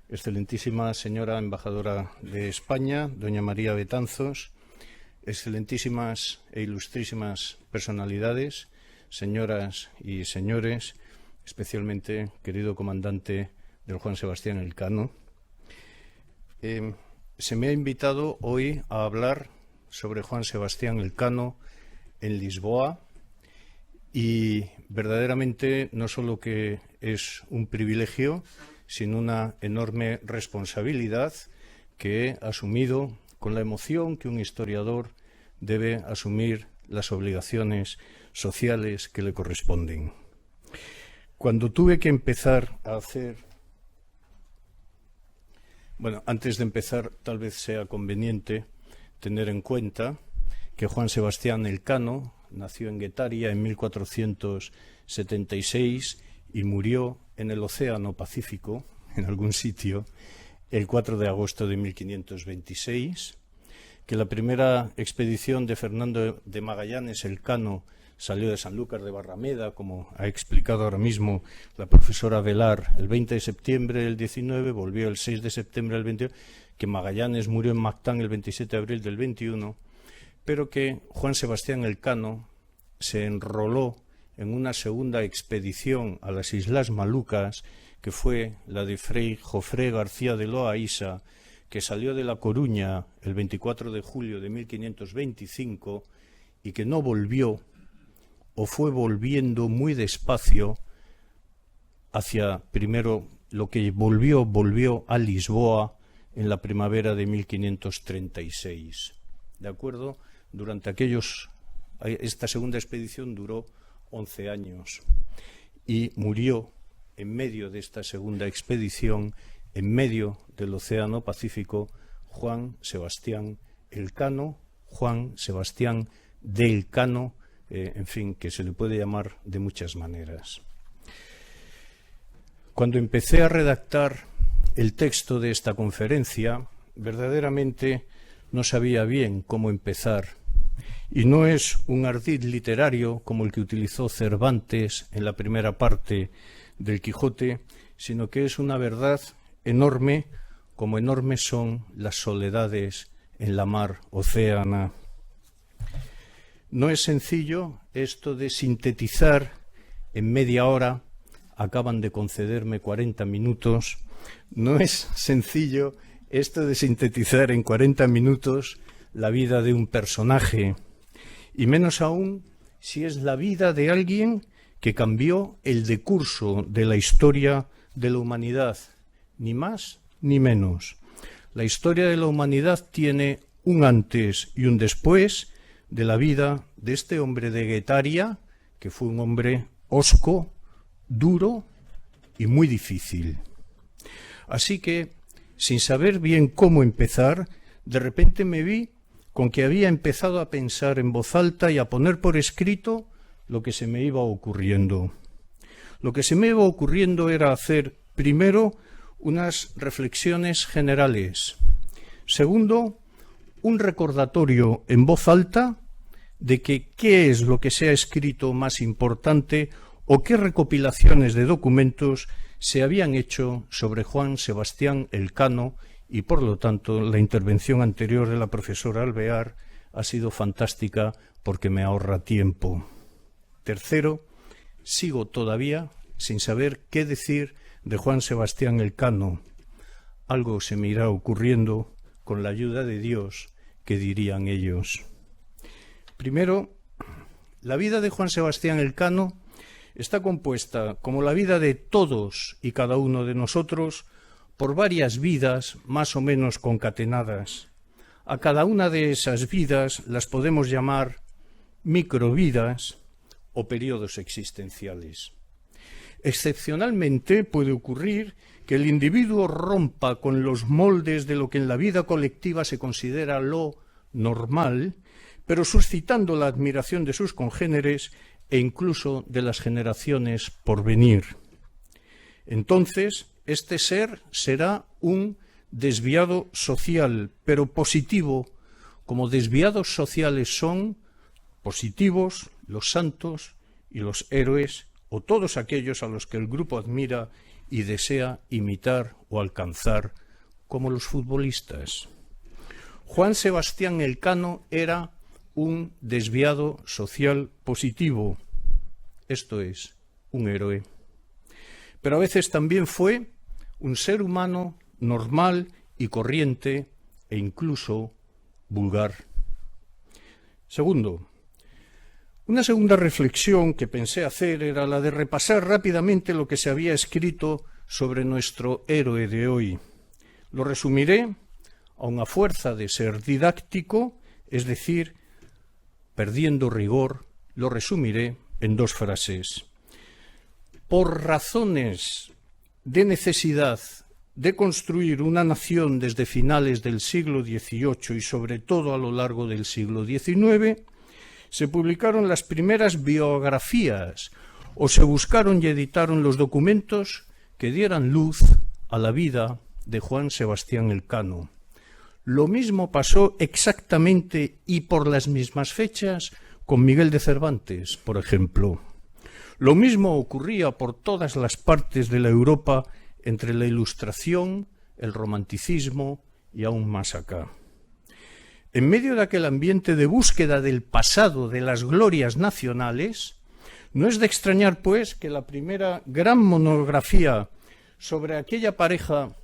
Speaker 4: excelentísima señora embajadora de España, doña María Betanzos, excelentísimas e ilustrísimas personalidades, señoras y señores, especialmente querido comandante del Juan Sebastián Elcano. Se me ha invitado hoy a hablar sobre Juan Sebastián Elcano en Lisboa, y verdaderamente no solo que es un privilegio, sino una enorme responsabilidad que he asumido con la emoción que un historiador debe asumir las obligaciones sociales que le corresponden. Cuando tuve que empezar a hacer... Bueno, antes de empezar, tal vez sea conveniente tener en cuenta que Juan Sebastián Elcano nació en Guetaria en 1476 y murió en el Océano Pacífico, en algún sitio, el 4 de agosto de 1526, que la primera expedición de Fernando de Magallanes Elcano salió de Sanlúcar de Barrameda, como ha explicado ahora mismo la profesora Velar, el 20 de septiembre del 19, volvió el 6 de septiembre del 21, que Magallanes murió en Mactán el 27 de abril del 21, pero que Juan Sebastián Elcano se enroló en una segunda expedición a las Islas Malucas, que fue la de Fray Jofré García de Loaiza, que salió de La Coruña el 24 de julio de 1525 y que no volvió, o fue volviendo muy despacio hacia, primero, lo que volvió a Lisboa en la primavera de 1536. ¿De acuerdo? Durante esta segunda expedición duró 11 años y murió en medio de esta segunda expedición, en medio del Océano Pacífico, Juan Sebastián Elcano, Juan Sebastián del Cano, en fin, que se le puede llamar de muchas maneras. Cuando empecé a redactar el texto de esta conferencia, verdaderamente no sabía bien cómo empezar. Y no es un ardid literario como el que utilizó Cervantes en la primera parte del Quijote, sino que es una verdad enorme, como enormes son las soledades en la mar océana. No es sencillo esto de sintetizar en media hora, acaban de concederme 40 minutos, no es sencillo esto de sintetizar en 40 minutos la vida de un personaje, y menos aún si es la vida de alguien que cambió el decurso de la historia de la humanidad, ni más ni menos. La historia de la humanidad tiene un antes y un después de la vida de este hombre de Guetaria, que fue un hombre hosco, duro y muy difícil. Así que, sin saber bien cómo empezar, de repente me vi con que había empezado a pensar en voz alta y a poner por escrito lo que se me iba ocurriendo. Lo que se me iba ocurriendo era hacer, primero, unas reflexiones generales. Segundo, un recordatorio en voz alta de que qué es lo que se ha escrito más importante o qué recopilaciones de documentos se habían hecho sobre Juan Sebastián Elcano, y por lo tanto la intervención anterior de la profesora Alvear ha sido fantástica porque me ahorra tiempo. Tercero, sigo todavía sin saber qué decir de Juan Sebastián Elcano. Algo se me irá ocurriendo con la ayuda de Dios, que dirían ellos. Primero, la vida de Juan Sebastián Elcano está compuesta, como la vida de todos y cada uno de nosotros, por varias vidas más o menos concatenadas. A cada una de esas vidas las podemos llamar microvidas o periodos existenciales. Excepcionalmente puede ocurrir que el individuo rompa con los moldes de lo que en la vida colectiva se considera lo normal, pero suscitando la admiración de sus congéneres e incluso de las generaciones por venir. Entonces, este ser será un desviado social, pero positivo, como desviados sociales son positivos los santos y los héroes, o todos aquellos a los que el grupo admira y desea imitar o alcanzar, como los futbolistas. Juan Sebastián Elcano era un desviado social positivo, esto es, un héroe. Pero a veces también fue un ser humano normal y corriente e incluso vulgar. Segundo, una segunda reflexión que pensé hacer era la de repasar rápidamente lo que se había escrito sobre nuestro héroe de hoy. Lo resumiré, aun a fuerza de ser didáctico, es decir, perdiendo rigor, lo resumiré en dos frases. Por razones de necesidad de construir una nación desde finales del siglo XVIII y sobre todo a lo largo del siglo XIX, se publicaron las primeras biografías o se buscaron y editaron los documentos que dieran luz a la vida de Juan Sebastián Elcano. Lo mismo pasó exactamente y por las mismas fechas con Miguel de Cervantes, por ejemplo. Lo mismo ocurría por todas las partes de la Europa entre la Ilustración, el Romanticismo y aún más acá. En medio de aquel ambiente de búsqueda del pasado, de las glorias nacionales, no es de extrañar, pues, que la primera gran monografía sobre aquella pareja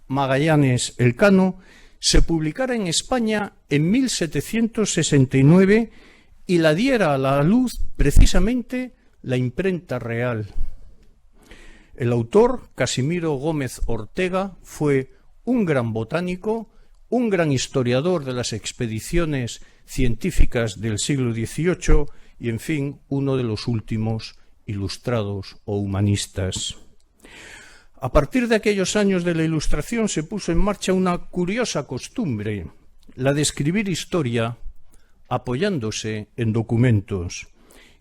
Speaker 4: Magallanes-Elcano se publicara en España en 1769 y la diera a la luz precisamente la imprenta real. El autor, Casimiro Gómez Ortega, fue un gran botánico, un gran historiador de las expediciones científicas del siglo XVIII y, en fin, uno de los últimos ilustrados o humanistas. A partir de aquellos años de la Ilustración se puso en marcha una curiosa costumbre, la de escribir historia apoyándose en documentos,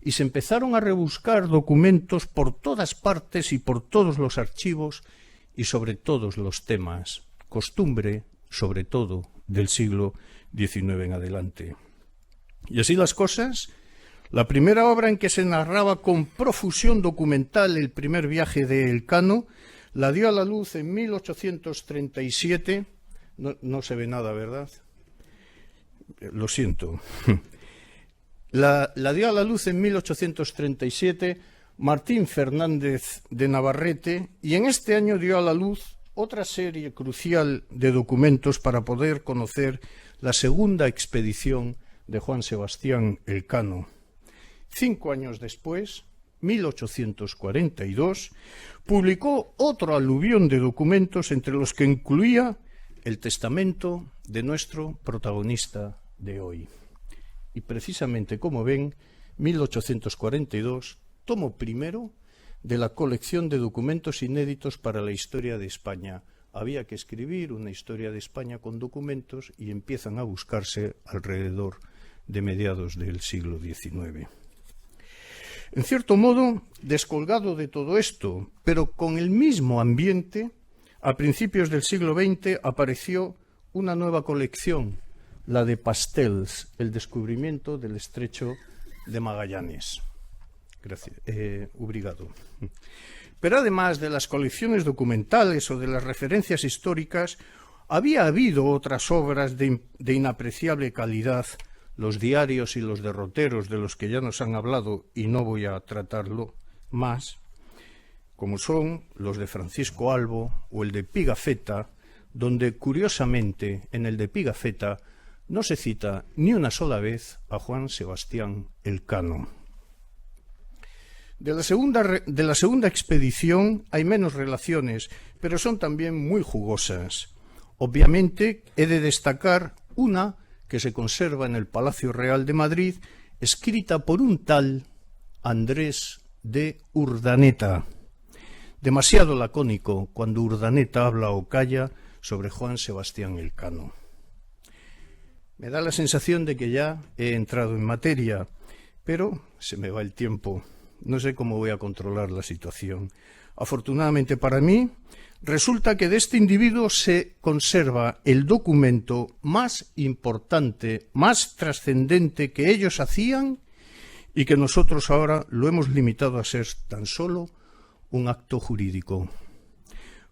Speaker 4: y se empezaron a rebuscar documentos por todas partes y por todos los archivos y sobre todos los temas, costumbre, sobre todo, del siglo XIX en adelante. Y así las cosas, la primera obra en que se narraba con profusión documental el primer viaje de Elcano la dio a la luz en 1837. No se ve nada, ¿verdad? Lo siento. La dio a la luz en 1837 Martín Fernández de Navarrete, y en este año dio a la luz otra serie crucial de documentos para poder conocer la segunda expedición de Juan Sebastián Elcano. 5 años después, 1842, publicó otro aluvión de documentos, entre los que incluía el testamento de nuestro protagonista de hoy. Y precisamente, como ven, 1842, tomo primero de la colección de documentos inéditos para la historia de España. Había que escribir una historia de España con documentos y empiezan a buscarse alrededor de mediados del siglo XIX. En cierto modo, descolgado de todo esto, pero con el mismo ambiente, a principios del siglo XX apareció una nueva colección, la de Pastels, el descubrimiento del estrecho de Magallanes. Gracias. Obrigado. Pero además de las colecciones documentales o de las referencias históricas, había habido otras obras de inapreciable calidad, los diarios y los derroteros de los que ya nos han hablado y no voy a tratarlo más, como son los de Francisco Albo o el de Pigafetta, donde curiosamente en el de Pigafetta no se cita ni una sola vez a Juan Sebastián Elcano. De la segunda expedición hay menos relaciones, pero son también muy jugosas. Obviamente he de destacar una que se conserva en el Palacio Real de Madrid, escrita por un tal Andrés de Urdaneta, demasiado lacónico cuando Urdaneta habla o calla sobre Juan Sebastián Elcano. Me da la sensación de que ya he entrado en materia, pero se me va el tiempo. No sé cómo voy a controlar la situación. Afortunadamente para mí, resulta que de este individuo se conserva el documento más importante, más trascendente que ellos hacían y que nosotros ahora lo hemos limitado a ser tan solo un acto jurídico.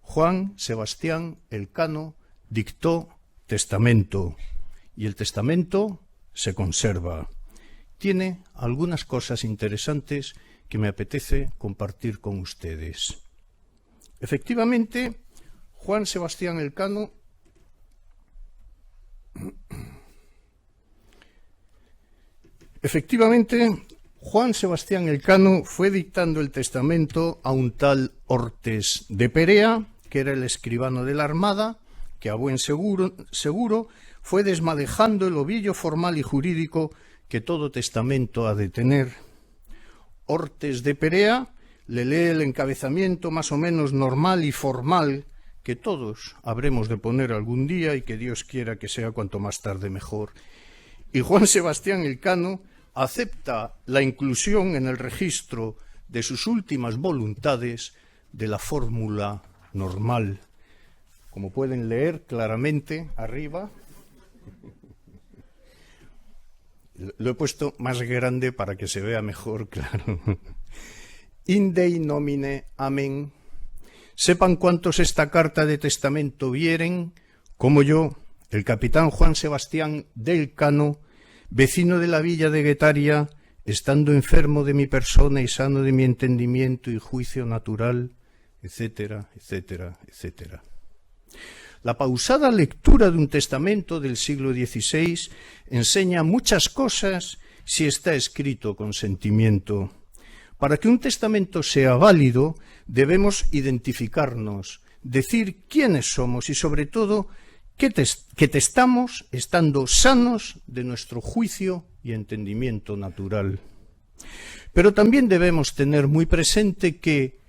Speaker 4: Juan Sebastián Elcano dictó testamento y el testamento se conserva. Tiene algunas cosas interesantes que me apetece compartir con ustedes. Efectivamente, Juan Sebastián Elcano fue dictando el testamento a un tal Ortes de Perea, que era el escribano de la Armada, que a buen seguro fue desmadejando el ovillo formal y jurídico que todo testamento ha de tener. Ortes de Perea le lee el encabezamiento más o menos normal y formal que todos habremos de poner algún día y que Dios quiera que sea cuanto más tarde mejor. Y Juan Sebastián Elcano acepta la inclusión en el registro de sus últimas voluntades de la fórmula normal. Como pueden leer claramente arriba, lo he puesto más grande para que se vea mejor, claro. In Dei nomine, amén. Sepan cuantos esta carta de testamento vieren, como yo, el capitán Juan Sebastián del Cano, vecino de la villa de Guetaria, estando enfermo de mi persona y sano de mi entendimiento y juicio natural, etcétera, etcétera, etcétera. La pausada lectura de un testamento del siglo XVI enseña muchas cosas si está escrito con sentimiento. Para que un testamento sea válido, debemos identificarnos, decir quiénes somos y, sobre todo, que testamos estando sanos de nuestro juicio y entendimiento natural. Pero también debemos tener muy presente que,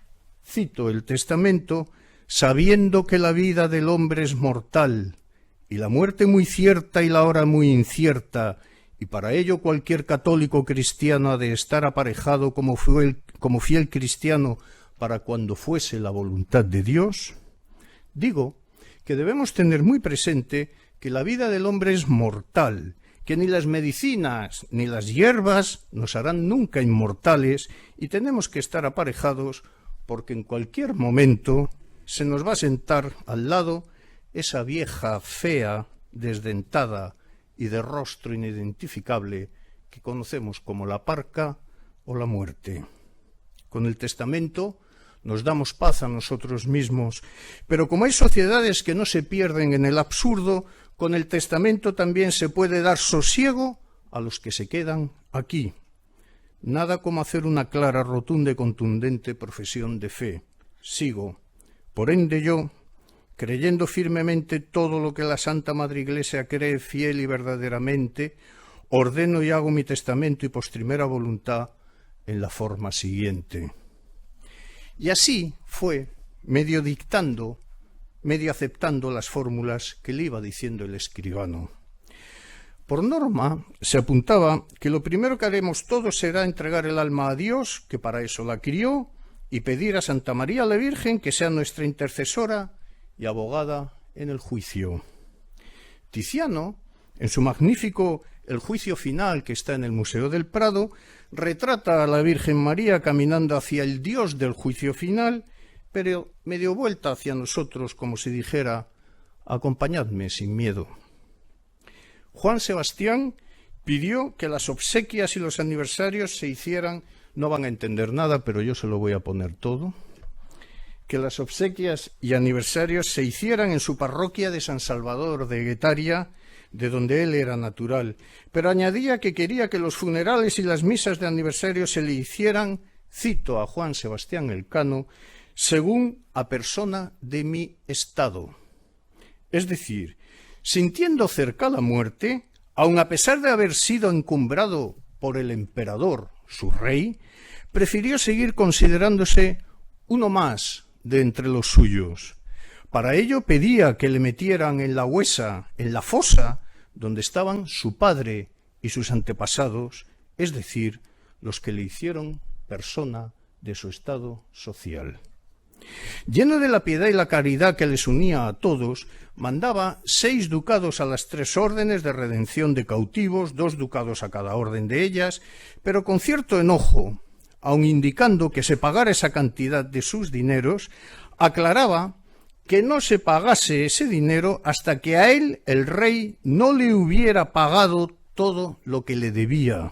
Speaker 4: cito el testamento, sabiendo que la vida del hombre es mortal, y la muerte muy cierta y la hora muy incierta, y para ello cualquier católico cristiano ha de estar aparejado como fiel cristiano para cuando fuese la voluntad de Dios, digo que debemos tener muy presente que la vida del hombre es mortal, que ni las medicinas ni las hierbas nos harán nunca inmortales y tenemos que estar aparejados porque en cualquier momento se nos va a sentar al lado esa vieja fea, desdentada y de rostro inidentificable que conocemos como la parca o la muerte. Con el testamento nos damos paz a nosotros mismos, pero como hay sociedades que no se pierden en el absurdo, con el testamento también se puede dar sosiego a los que se quedan aquí. Nada como hacer una clara, rotunda y contundente profesión de fe. Sigo. Por ende yo, creyendo firmemente todo lo que la Santa Madre Iglesia cree fiel y verdaderamente, ordeno y hago mi testamento y postrimera voluntad en la forma siguiente. Y así fue, medio dictando, medio aceptando las fórmulas que le iba diciendo el escribano. Por norma, se apuntaba que lo primero que haremos todos será entregar el alma a Dios, que para eso la crió, y pedir a Santa María la Virgen que sea nuestra intercesora y abogada en el juicio. Tiziano, en su magnífico El juicio final, que está en el Museo del Prado, retrata a la Virgen María caminando hacia el Dios del juicio final, pero medio vuelta hacia nosotros, como si dijera: acompañadme sin miedo. Juan Sebastián pidió que las obsequias y los aniversarios se hicieran, no van a entender nada, pero yo se lo voy a poner todo, que las obsequias y aniversarios se hicieran en su parroquia de San Salvador de Guetaria, de donde él era natural, pero añadía que quería que los funerales y las misas de aniversario se le hicieran, cito a Juan Sebastián Elcano, según a persona de mi estado. Es decir, sintiendo cerca la muerte, aun a pesar de haber sido encumbrado por el emperador, su rey, prefirió seguir considerándose uno más de entre los suyos. Para ello pedía que le metieran en la huesa, en la fosa, donde estaban su padre y sus antepasados, es decir, los que le hicieron persona de su estado social. Lleno de la piedad y la caridad que les unía a todos, mandaba 6 ducados a las 3 órdenes de redención de cautivos, 2 ducados a cada orden de ellas, pero con cierto enojo, aun indicando que se pagara esa cantidad de sus dineros, aclaraba que no se pagase ese dinero hasta que a él, el rey, no le hubiera pagado todo lo que le debía.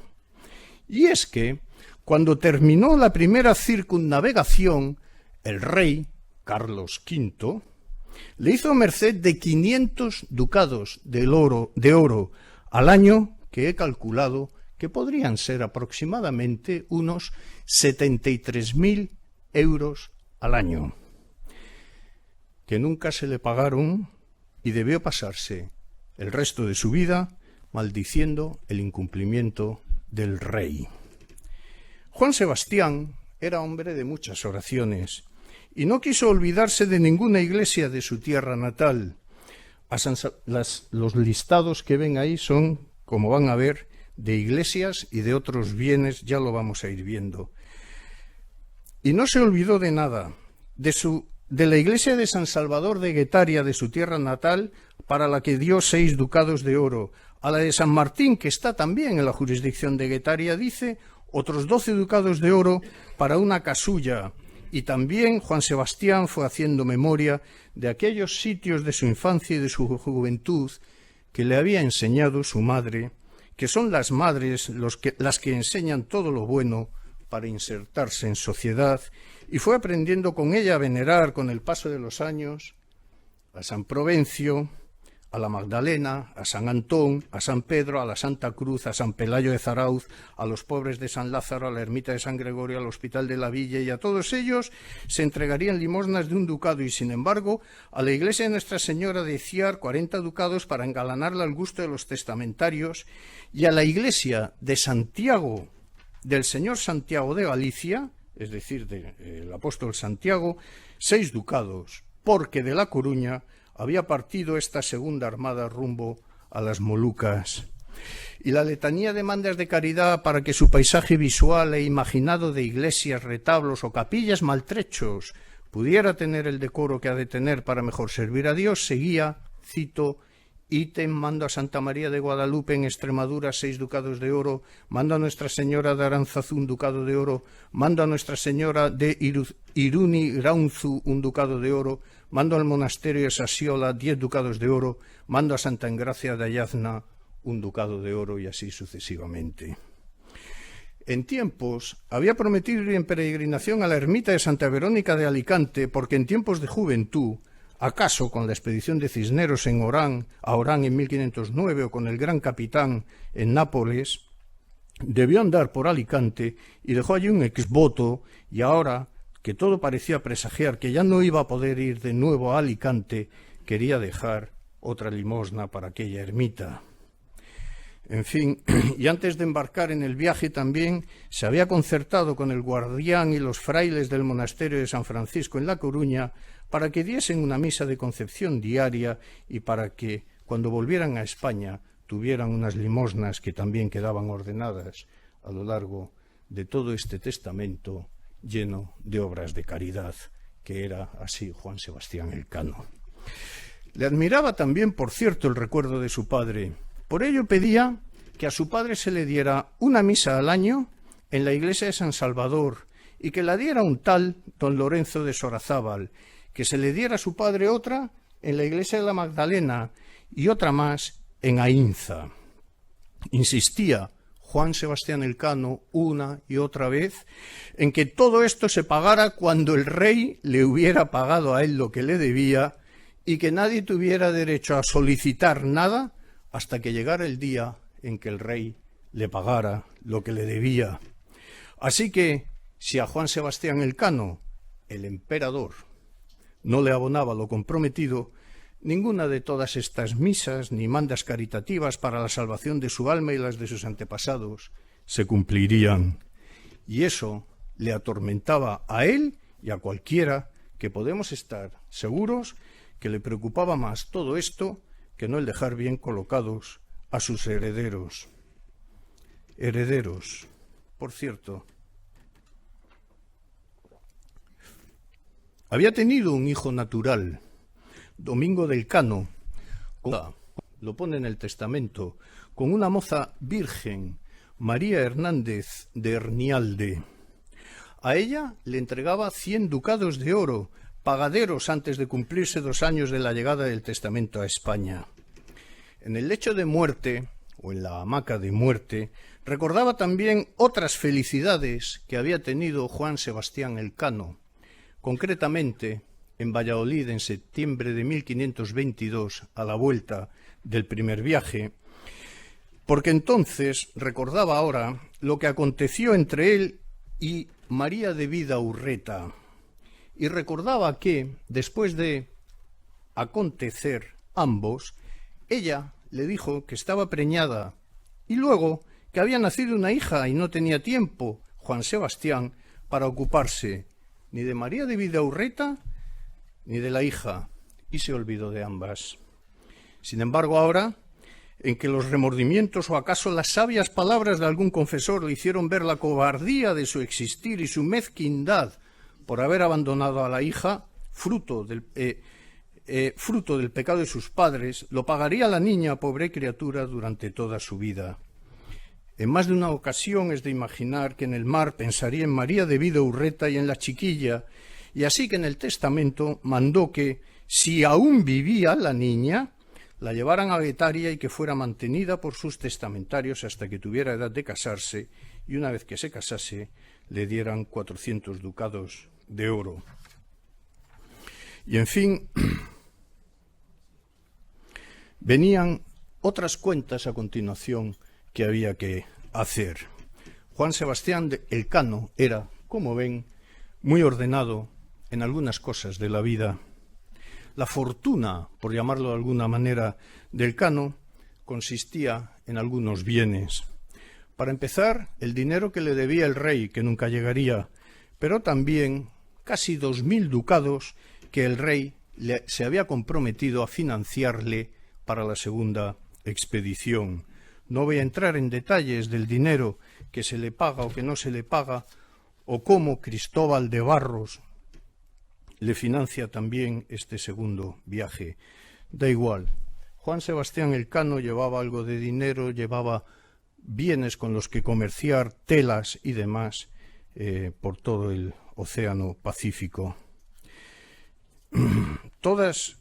Speaker 4: Y es que, cuando terminó la primera circunnavegación, el rey, Carlos V, le hizo merced de 500 ducados de oro al año, que he calculado que podrían ser aproximadamente unos 73.000 euros al año, que nunca se le pagaron y debió pasarse el resto de su vida maldiciendo el incumplimiento del rey. Juan Sebastián era hombre de muchas oraciones y no quiso olvidarse de ninguna iglesia de su tierra natal. Los listados que ven ahí son, como van a ver, de iglesias y de otros bienes, ya lo vamos a ir viendo. Y no se olvidó de nada, de la iglesia de San Salvador de Guetaria, de su tierra natal, para la que dio 6 ducados de oro. A la de San Martín, que está también en la jurisdicción de Guetaria, dice otros 12 ducados de oro para una casulla. Y también Juan Sebastián fue haciendo memoria de aquellos sitios de su infancia y de su juventud que le había enseñado su madre, que son las madres las que enseñan todo lo bueno para insertarse en sociedad, y fue aprendiendo con ella a venerar con el paso de los años a San Provencio, a la Magdalena, a San Antón, a San Pedro, a la Santa Cruz, a San Pelayo de Zarauz, a los pobres de San Lázaro, a la ermita de San Gregorio, al Hospital de la Villa, y a todos ellos se entregarían limosnas de 1 ducado, y sin embargo a la iglesia de Nuestra Señora de Ciar 40 ducados para engalanarla al gusto de los testamentarios, y a la iglesia de Santiago, del señor Santiago de Galicia, es decir, del apóstol Santiago, 6 ducados, porque de La Coruña había partido esta segunda armada rumbo a las Molucas. Y la letanía de demandas de caridad para que su paisaje visual e imaginado de iglesias, retablos o capillas maltrechos pudiera tener el decoro que ha de tener para mejor servir a Dios, seguía, cito, ítem, mando a Santa María de Guadalupe en Extremadura 6 ducados de oro, mando a Nuestra Señora de Aránzazu 1 ducado de oro, mando a Nuestra Señora de Iruni Graunzu 1 ducado de oro, mando al monasterio de Sasiola 10 ducados de oro, mando a Santa Engracia de Ayazna 1 ducado de oro, y así sucesivamente. En tiempos había prometido ir en peregrinación a la ermita de Santa Verónica de Alicante, porque en tiempos de juventud, acaso con la expedición de Cisneros a Orán en 1509 o con el Gran Capitán en Nápoles, debió andar por Alicante y dejó allí un exvoto, y ahora que todo parecía presagiar que ya no iba a poder ir de nuevo a Alicante, quería dejar otra limosna para aquella ermita. En fin, y antes de embarcar en el viaje también se había concertado con el guardián y los frailes del monasterio de San Francisco en La Coruña para que diesen una misa de concepción diaria y para que, cuando volvieran a España, tuvieran unas limosnas que también quedaban ordenadas a lo largo de todo este testamento lleno de obras de caridad, que era así Juan Sebastián Elcano. Le admiraba también, por cierto, el recuerdo de su padre. Por ello pedía que a su padre se le diera una misa al año en la iglesia de San Salvador y que la diera un tal don Lorenzo de Sorazábal, que se le diera a su padre otra en la iglesia de la Magdalena y otra más en Ainza. Insistía Juan Sebastián Elcano una y otra vez en que todo esto se pagara cuando el rey le hubiera pagado a él lo que le debía y que nadie tuviera derecho a solicitar nada hasta que llegara el día en que el rey le pagara lo que le debía. Así que, si a Juan Sebastián Elcano, el emperador, no le abonaba lo comprometido, ninguna de todas estas misas ni mandas caritativas para la salvación de su alma y las de sus antepasados se cumplirían. Y eso le atormentaba a él y a cualquiera que podemos estar seguros que le preocupaba más todo esto que no el dejar bien colocados a sus herederos. Herederos, por cierto. Había tenido un hijo natural, Domingo del Cano, lo pone en el testamento, con una moza virgen, María Hernández de Hernialde. A ella le entregaba 100 ducados de oro, pagaderos antes de cumplirse 2 años de la llegada del testamento a España. En el lecho de muerte, o en la hamaca de muerte, recordaba también otras felicidades que había tenido Juan Sebastián Elcano. Concretamente, en Valladolid en septiembre de 1522, a la vuelta del primer viaje, porque entonces recordaba ahora lo que aconteció entre él y María de Vida Urreta, y recordaba que, después de acontecer ambos, ella le dijo que estaba preñada y luego que había nacido una hija y no tenía tiempo, Juan Sebastián, para ocuparse ni de María de Vida Urreta ni de la hija, y se olvidó de ambas. Sin embargo, ahora, en que los remordimientos o acaso las sabias palabras de algún confesor le hicieron ver la cobardía de su existir y su mezquindad por haber abandonado a la hija, fruto del pecado de sus padres, lo pagaría la niña, pobre criatura, durante toda su vida. En más de una ocasión es de imaginar que en el mar pensaría en María de Vida Urreta y en la chiquilla, y así que en el testamento mandó que, si aún vivía la niña, la llevaran a Guetaria y que fuera mantenida por sus testamentarios hasta que tuviera edad de casarse, y una vez que se casase le dieran 400 ducados de oro. Y en fin, venían otras cuentas a continuación que había que hacer. Juan Sebastián Elcano era, como ven, muy ordenado en algunas cosas de la vida. La fortuna, por llamarlo de alguna manera, de Elcano consistía en algunos bienes. Para empezar, el dinero que le debía el rey, que nunca llegaría, pero también casi 2.000 ducados que el rey se había comprometido a financiarle para la segunda expedición. No voy a entrar en detalles del dinero que se le paga o que no se le paga, o cómo Cristóbal de Barros le financia también este segundo viaje. Da igual. Juan Sebastián Elcano llevaba algo de dinero, llevaba bienes con los que comerciar, telas y demás, por todo el Océano Pacífico. Todas,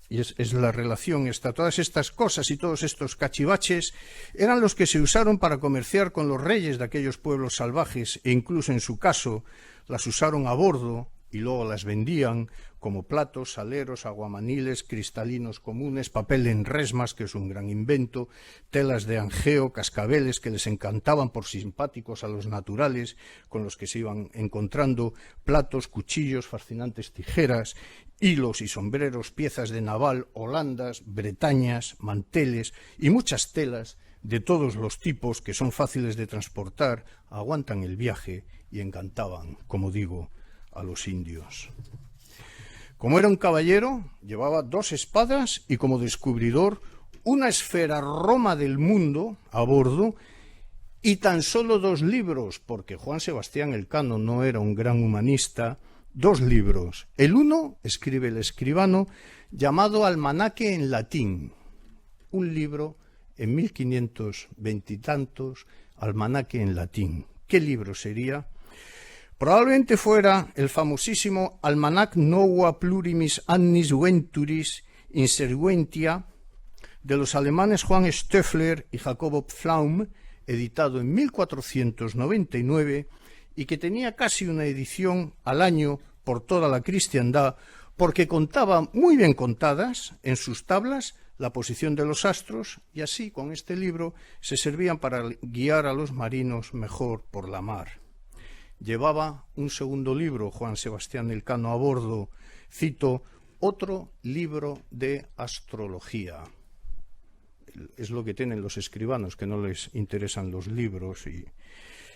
Speaker 4: y es la relación esta, todas estas cosas y todos estos cachivaches eran los que se usaron para comerciar con los reyes de aquellos pueblos salvajes, e incluso en su caso las usaron a bordo y luego las vendían como platos, saleros, aguamaniles, cristalinos comunes, papel en resmas, que es un gran invento, telas de angeo, cascabeles que les encantaban por simpáticos a los naturales, con los que se iban encontrando, platos, cuchillos, fascinantes tijeras, hilos y sombreros, piezas de naval, holandas, bretañas, manteles y muchas telas de todos los tipos que son fáciles de transportar, aguantan el viaje y encantaban, como digo, a los indios. Como era un caballero, llevaba 2 espadas y como descubridor una esfera Roma del mundo a bordo y tan solo 2 libros, porque Juan Sebastián Elcano no era un gran humanista, 2 libros. El uno, escribe el escribano, llamado Almanaque en latín, un libro en 1520 y tantos, Almanaque en latín. ¿Qué libro sería? Probablemente fuera el famosísimo Almanac Nova Plurimis Annis Venturis Inseguentia de los alemanes Juan Stöffler y Jacobo Pflaum, editado en 1499 y que tenía casi una edición al año por toda la cristiandad, porque contaba muy bien contadas en sus tablas la posición de los astros, y así con este libro se servían para guiar a los marinos mejor por la mar. Llevaba un segundo libro, Juan Sebastián Elcano, a bordo, cito, otro libro de astrología. Es lo que tienen los escribanos, que no les interesan los libros. Y,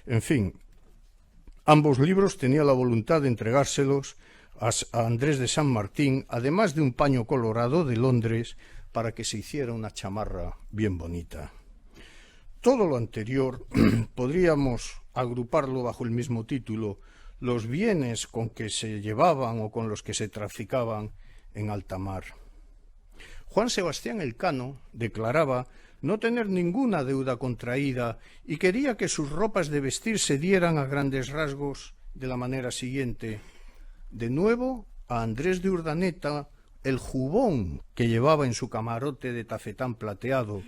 Speaker 4: en fin, ambos libros tenía la voluntad de entregárselos a Andrés de San Martín, además de un paño colorado de Londres, para que se hiciera una chamarra bien bonita. Todo lo anterior podríamos agruparlo bajo el mismo título, los bienes con que se llevaban o con los que se traficaban en alta mar. Juan Sebastián Elcano declaraba no tener ninguna deuda contraída y quería que sus ropas de vestir se dieran a grandes rasgos de la manera siguiente. De nuevo, a Andrés de Urdaneta, el jubón que llevaba en su camarote de tafetán plateado,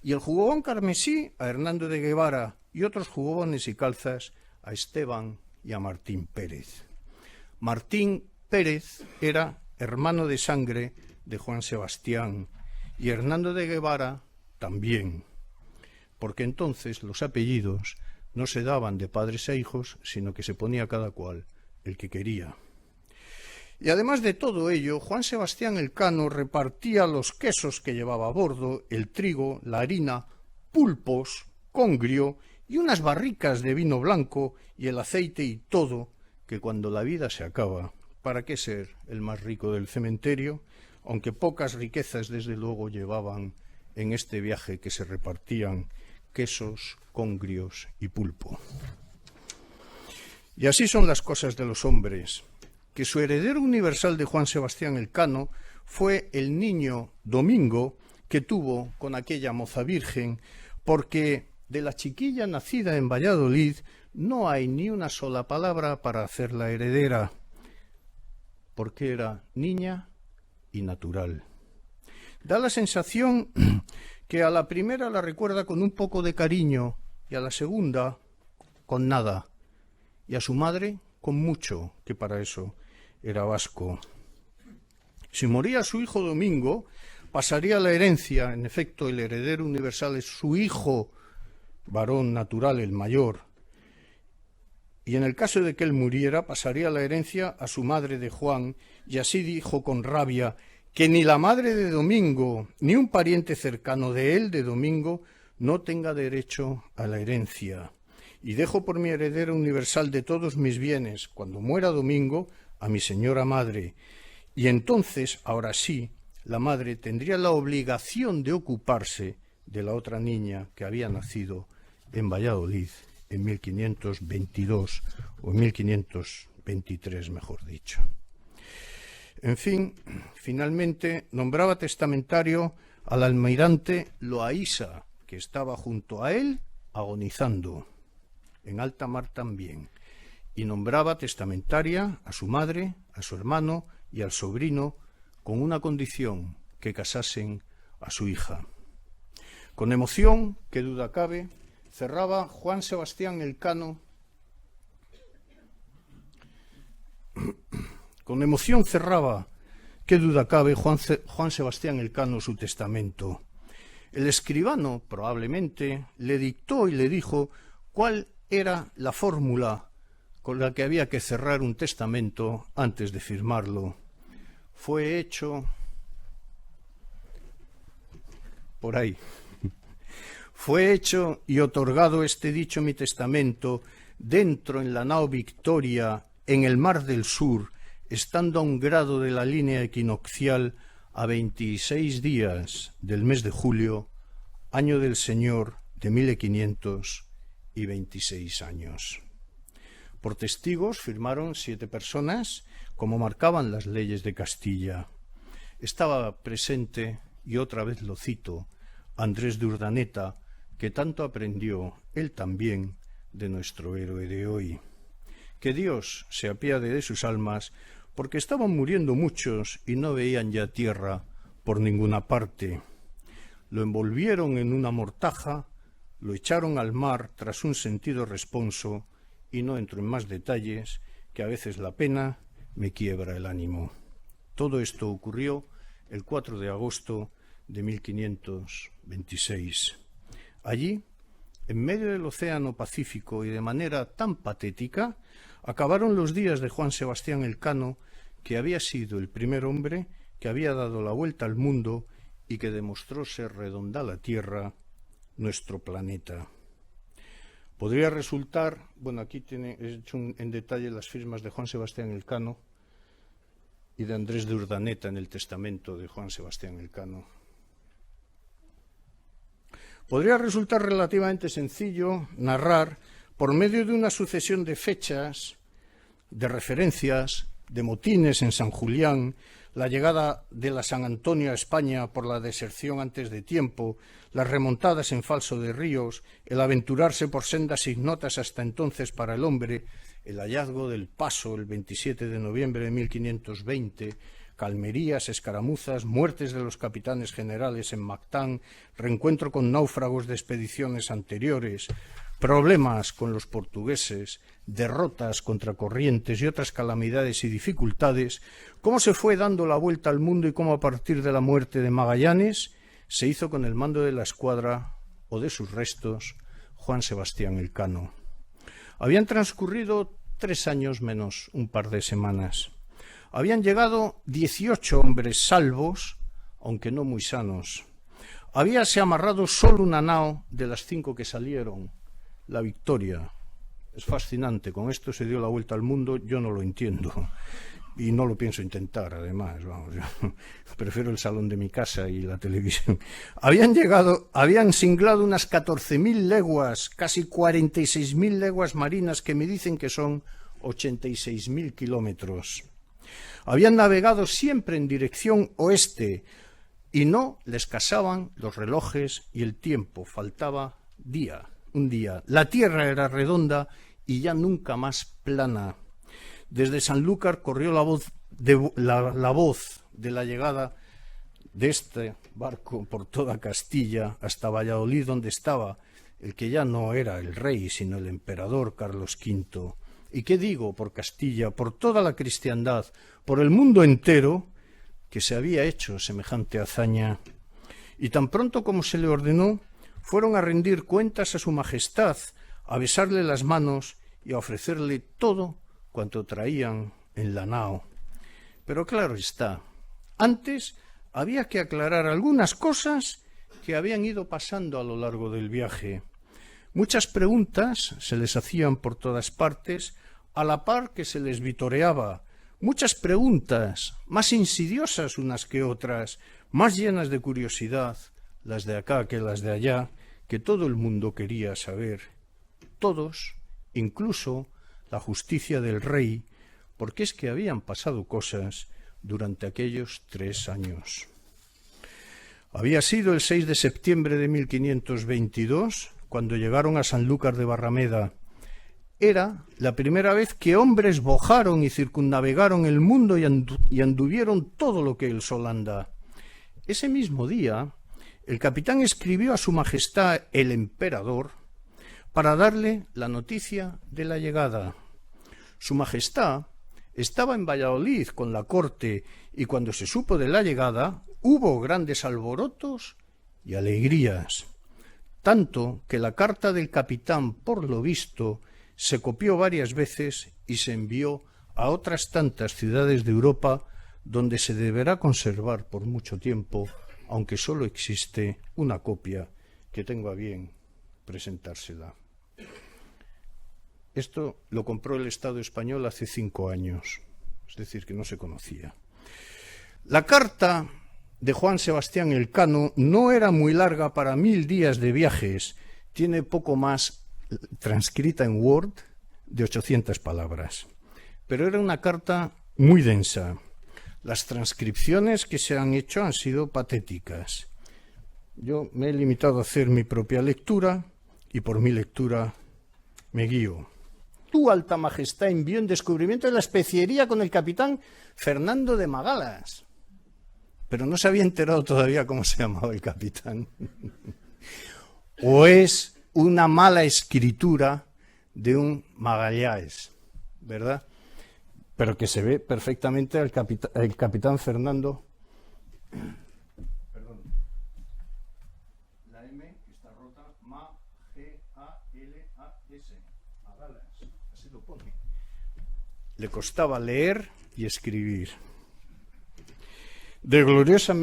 Speaker 4: y el jubón carmesí a Hernando de Guevara, y otros jubones y calzas a Esteban y a Martín Pérez. Martín Pérez era hermano de sangre de Juan Sebastián y Hernando de Guevara también, porque entonces los apellidos no se daban de padres a hijos, sino que se ponía cada cual el que quería. Y además de todo ello, Juan Sebastián Elcano repartía los quesos que llevaba a bordo, el trigo, la harina, pulpos, congrio y unas barricas de vino blanco y el aceite y todo, que cuando la vida se acaba, ¿para qué ser el más rico del cementerio? Aunque pocas riquezas desde luego llevaban en este viaje que se repartían quesos, congrios y pulpo. Y así son las cosas de los hombres, que su heredero universal de Juan Sebastián Elcano fue el niño Domingo que tuvo con aquella moza virgen, porque de la chiquilla nacida en Valladolid no hay ni una sola palabra para hacerla heredera, porque era niña y natural. Da la sensación que a la primera la recuerda con un poco de cariño y a la segunda con nada, y a su madre con mucho, que para eso era vasco. Si moría su hijo Domingo, pasaría la herencia. En efecto, el heredero universal es su hijo, varón natural, el mayor. Y en el caso de que él muriera, pasaría la herencia a su madre de Juan, y así dijo con rabia que ni la madre de Domingo, ni un pariente cercano de él, de Domingo, no tenga derecho a la herencia. Y dejo por mi heredero universal de todos mis bienes, cuando muera Domingo, a mi señora madre. Y entonces, ahora sí, la madre tendría la obligación de ocuparse de la otra niña que había nacido en Valladolid en 1522, o en 1523, mejor dicho. En fin, finalmente nombraba testamentario al almirante Loaísa, que estaba junto a él agonizando, en alta mar también, y nombraba testamentaria a su madre, a su hermano y al sobrino, con una condición: que casasen a su hija. Con emoción, qué duda cabe, cerraba Juan Sebastián Elcano. Con emoción cerraba, qué duda cabe, Juan Sebastián Elcano su testamento. El escribano, probablemente, le dictó y le dijo cuál era la fórmula con la que había que cerrar un testamento antes de firmarlo. Fue hecho por ahí. Fue hecho y otorgado este dicho mi testamento dentro en la nao Victoria, en el mar del sur, estando a 1 grado de la línea equinoccial, a 26 días del mes de julio, año del Señor de 1526 años. Por testigos firmaron 7 personas, como marcaban las leyes de Castilla. Estaba presente, y otra vez lo cito, Andrés de Urdaneta, que tanto aprendió, él también, de nuestro héroe de hoy. Que Dios se apiade de sus almas, porque estaban muriendo muchos y no veían ya tierra por ninguna parte. Lo envolvieron en una mortaja, lo echaron al mar tras un sentido responso, y no entro en más detalles, que a veces la pena me quiebra el ánimo. Todo esto ocurrió el 4 de agosto de 1526. Allí, en medio del Océano Pacífico y de manera tan patética, acabaron los días de Juan Sebastián Elcano, que había sido el primer hombre que había dado la vuelta al mundo y que demostró ser redonda la Tierra, nuestro planeta. Podría resultar, bueno, aquí he hecho en detalle las firmas de Juan Sebastián Elcano y de Andrés de Urdaneta en el testamento de Juan Sebastián Elcano. Podría resultar relativamente sencillo narrar, por medio de una sucesión de fechas, de referencias, de motines en San Julián, la llegada de la San Antonio a España por la deserción antes de tiempo, las remontadas en falso de ríos, el aventurarse por sendas ignotas hasta entonces para el hombre, el hallazgo del Paso el 27 de noviembre de 1520, calmerías, escaramuzas, muertes de los capitanes generales en Mactán, reencuentro con náufragos de expediciones anteriores, problemas con los portugueses, derrotas contra corrientes y otras calamidades y dificultades, cómo se fue dando la vuelta al mundo y cómo a partir de la muerte de Magallanes se hizo con el mando de la escuadra, o de sus restos, Juan Sebastián Elcano. Habían transcurrido 3 años menos un par de semanas. Habían llegado 18 hombres salvos, aunque no muy sanos. Habíase amarrado solo una nao de las 5 que salieron, la Victoria. Es fascinante, con esto se dio la vuelta al mundo, yo no lo entiendo. Y no lo pienso intentar, además, vamos, yo prefiero el salón de mi casa y la televisión. Habían singlado unas 14.000 leguas, casi 46.000 leguas marinas, que me dicen que son 86.000 kilómetros. Habían navegado siempre en dirección oeste y no les casaban los relojes y el tiempo, faltaba un día. La tierra era redonda y ya nunca más plana. Desde Sanlúcar corrió la voz de la llegada de este barco por toda Castilla hasta Valladolid, donde estaba el que ya no era el rey, sino el emperador Carlos V. ¿Y qué digo? Por Castilla, por toda la cristiandad, por el mundo entero, que se había hecho semejante hazaña. Y tan pronto como se le ordenó, fueron a rendir cuentas a su majestad, a besarle las manos y a ofrecerle todo cuanto traían en la nao. Pero claro está, antes había que aclarar algunas cosas que habían ido pasando a lo largo del viaje. Muchas preguntas se les hacían por todas partes, a la par que se les vitoreaba. Muchas preguntas, más insidiosas unas que otras, más llenas de curiosidad, las de acá que las de allá, que todo el mundo quería saber. Todos, incluso la justicia del rey, porque es que habían pasado cosas durante aquellos 3 años. Había sido el 6 de septiembre de 1522, cuando llegaron a Sanlúcar de Barrameda. Era la primera vez que hombres bojaron y circunnavegaron el mundo y anduvieron todo lo que el sol anda. Ese mismo día, el capitán escribió a su majestad el emperador para darle la noticia de la llegada. Su majestad estaba en Valladolid con la corte y cuando se supo de la llegada hubo grandes alborotos y alegrías, tanto que la carta del capitán, por lo visto, se copió varias veces y se envió a otras tantas ciudades de Europa donde se deberá conservar por mucho tiempo, aunque solo existe una copia que tengo a bien presentársela. Esto lo compró el Estado español hace 5 años, es decir, que no se conocía. La carta de Juan Sebastián Elcano no era muy larga para 1000 días de viajes, tiene poco más transcrita en Word de 800 palabras, pero era una carta muy densa. Las transcripciones que se han hecho han sido patéticas. Yo me he limitado a hacer mi propia lectura y por mi lectura me guío. Tu Alta Majestad envió en descubrimiento de la especiería con el capitán Fernando de Magalas. Pero no se había enterado todavía cómo se llamaba el capitán. O es una mala escritura de un Magallanes, ¿verdad? Pero que se ve perfectamente el capitán Fernando. Perdón. La M está rota. Magalas. Magalas. Así lo pone. Le costaba leer y escribir. De gloriosa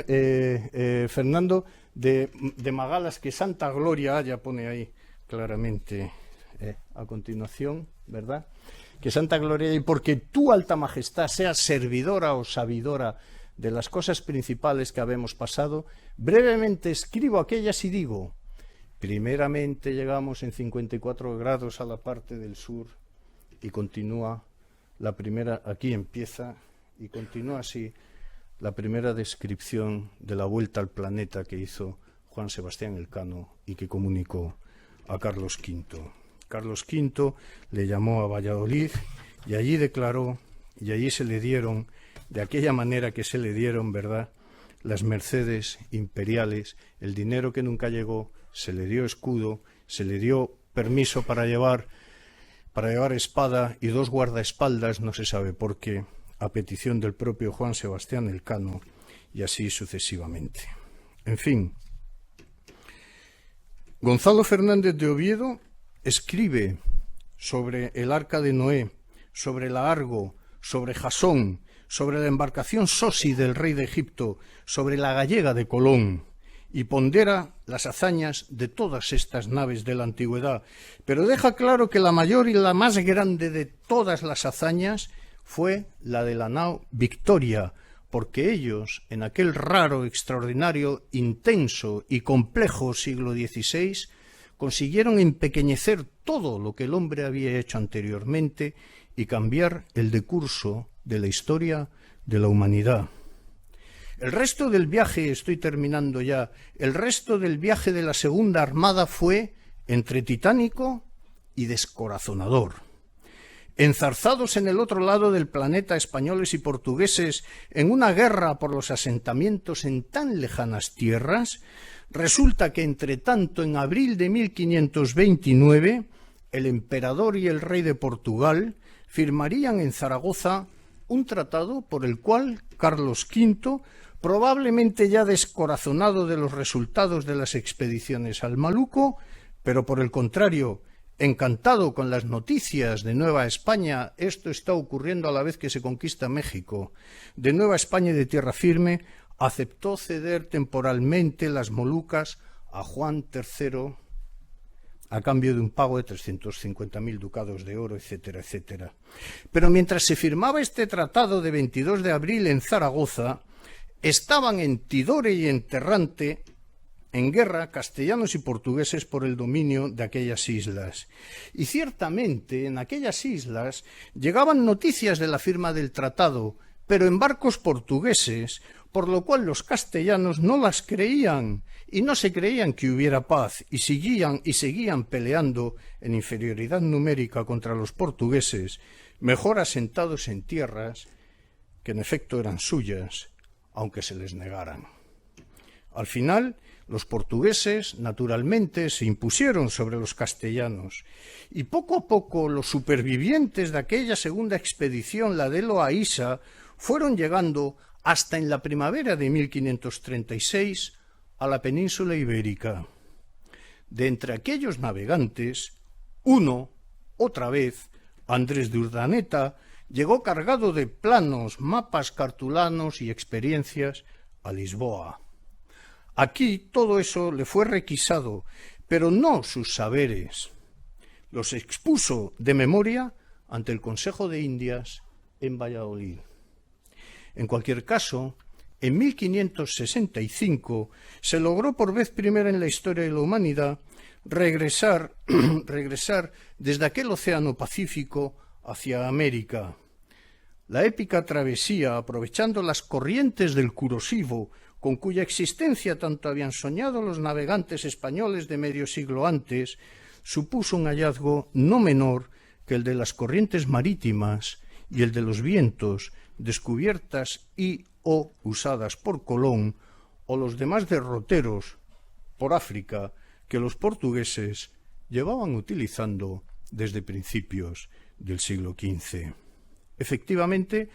Speaker 4: Fernando de Magalas, que santa gloria haya, pone ahí claramente a continuación, ¿verdad? Que santa gloria y porque tu Alta Majestad sea servidora o sabidora de las cosas principales que habemos pasado, brevemente escribo aquellas y digo: primeramente llegamos en 54 grados a la parte del sur y continúa la primera, aquí empieza y continúa así la primera descripción de la vuelta al planeta que hizo Juan Sebastián Elcano y que comunicó a Carlos V. Carlos V le llamó a Valladolid y allí declaró, y allí se le dieron, de aquella manera que se le dieron, ¿verdad?, las mercedes imperiales, el dinero que nunca llegó, se le dio escudo, se le dio permiso para llevar espada y 2 guardaespaldas, no se sabe por qué, a petición del propio Juan Sebastián Elcano, y así sucesivamente. En fin, Gonzalo Fernández de Oviedo escribe sobre el Arca de Noé, sobre la Argo, sobre Jasón, sobre la embarcación Sosi del rey de Egipto, sobre la gallega de Colón, y pondera las hazañas de todas estas naves de la antigüedad, pero deja claro que la mayor y la más grande de todas las hazañas fue la de la nao Victoria, porque ellos, en aquel raro, extraordinario, intenso y complejo siglo XVI, consiguieron empequeñecer todo lo que el hombre había hecho anteriormente y cambiar el decurso de la historia de la humanidad. El resto del viaje, estoy terminando ya, el resto del viaje de la Segunda Armada fue entre titánico y descorazonador. enzarzados en el otro lado del planeta españoles y portugueses en una guerra por los asentamientos en tan lejanas tierras, resulta que entre tanto en abril de 1529 el emperador y el rey de Portugal firmarían en Zaragoza un tratado por el cual Carlos V, probablemente ya descorazonado de los resultados de las expediciones al Maluco, pero por el contrario, encantado con las noticias de Nueva España, esto está ocurriendo a la vez que se conquista México, de Nueva España y de tierra firme, aceptó ceder temporalmente las Molucas a Juan III a cambio de un pago de 350.000 ducados de oro, etcétera, etcétera. Pero mientras se firmaba este tratado de 22 de abril en Zaragoza, estaban en Tidore y en Terrante en guerra castellanos y portugueses por el dominio de aquellas islas. Y ciertamente en aquellas islas llegaban noticias de la firma del tratado, pero en barcos portugueses, por lo cual los castellanos no las creían y no se creían que hubiera paz y seguían peleando en inferioridad numérica contra los portugueses, mejor asentados en tierras que en efecto eran suyas, aunque se les negaran. Al final, los portugueses, naturalmente, se impusieron sobre los castellanos y poco a poco los supervivientes de aquella segunda expedición, la de Loaísa, fueron llegando hasta en la primavera de 1536 a la península ibérica. De entre aquellos navegantes, uno, otra vez, Andrés de Urdaneta, llegó cargado de planos, mapas cartulanos y experiencias a Lisboa. Aquí todo eso le fue requisado, pero no sus saberes. Los expuso de memoria ante el Consejo de Indias en Valladolid. En cualquier caso, en 1565 se logró por vez primera en la historia de la humanidad regresar desde aquel océano Pacífico hacia América. La épica travesía, aprovechando las corrientes del Curosivo, con cuya existencia tanto habían soñado los navegantes españoles de medio siglo antes, supuso un hallazgo no menor que el de las corrientes marítimas y el de los vientos, descubiertas y o usadas por Colón o los demás derroteros por África que los portugueses llevaban utilizando desde principios del siglo XV. Efectivamente,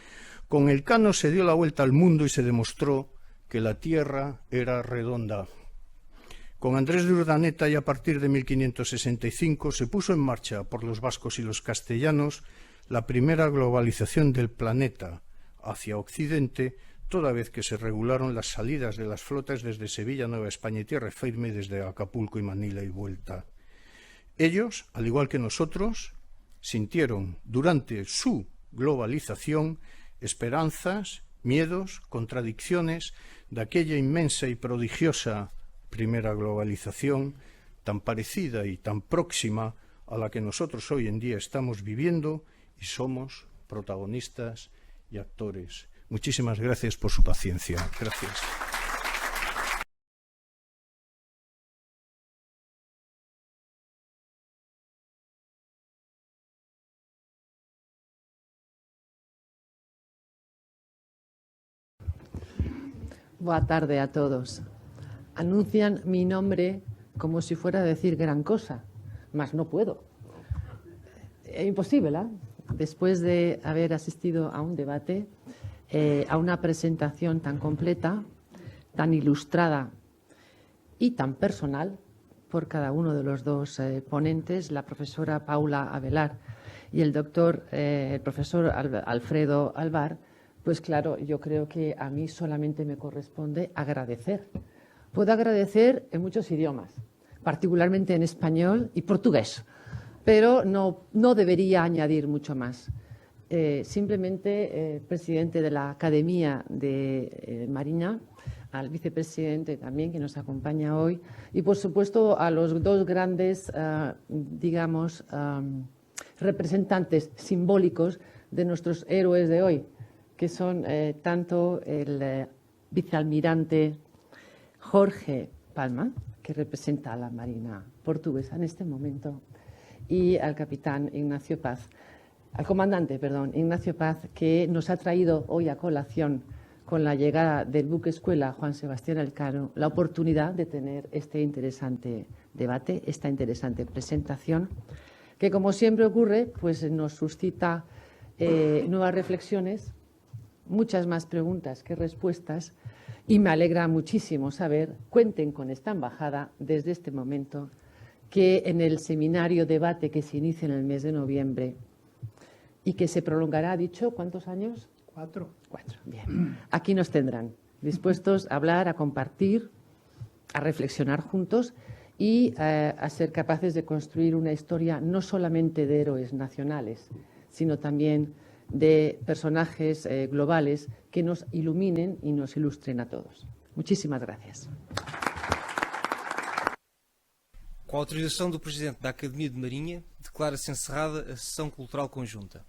Speaker 4: con Elcano se dio la vuelta al mundo y se demostró que la Tierra era redonda. Con Andrés de Urdaneta y a partir de 1565 se puso en marcha por los vascos y los castellanos la primera globalización del planeta hacia Occidente, toda vez que se regularon las salidas de las flotas desde Sevilla, Nueva España y tierra firme, desde Acapulco y Manila y vuelta. Ellos, al igual que nosotros, sintieron durante su globalización esperanzas, miedos, contradicciones de aquella inmensa y prodigiosa primera globalización, tan parecida y tan próxima a la que nosotros hoy en día estamos viviendo y somos protagonistas y actores. Muchísimas gracias por su paciencia. Gracias.
Speaker 5: Boa tarde a todos. Anuncian mi nombre como si fuera a decir gran cosa, mas no puedo. Es imposible, ¿eh? Después de haber asistido a un debate, a una presentación tan completa, tan ilustrada y tan personal por cada uno de los dos ponentes, la profesora Paula Avelar y el profesor Alfredo Alvar, pues claro, yo creo que a mí solamente me corresponde agradecer. Puedo agradecer en muchos idiomas, particularmente en español y portugués, pero no debería añadir mucho más. Simplemente, presidente de la Academia de Marina, al vicepresidente también que nos acompaña hoy y, por supuesto, a los dos grandes, representantes simbólicos de nuestros héroes de hoy, que son tanto el vicealmirante Jorge Palma, que representa a la Marina portuguesa en este momento, y al capitán Ignacio Paz. al comandante, Ignacio Paz, que nos ha traído hoy a colación, con la llegada del buque escuela Juan Sebastián Elcano, la oportunidad de tener este interesante debate, esta interesante presentación, que, como siempre ocurre, pues nos suscita nuevas reflexiones, muchas más preguntas que respuestas, y me alegra muchísimo saber, cuenten con esta embajada desde este momento, que en el seminario debate que se inicia en el mes de noviembre y que se prolongará, ¿dicho cuántos años?
Speaker 2: 4.
Speaker 5: 4, bien. Aquí nos tendrán, dispuestos a hablar, a compartir, a reflexionar juntos y a ser capaces de construir una historia no solamente de héroes nacionales, sino también de personajes globales que nos iluminen y nos ilustren a todos. Muchísimas gracias.
Speaker 1: Com a autorização do Presidente da Academia de Marinha, declara-se encerrada a sessão cultural conjunta.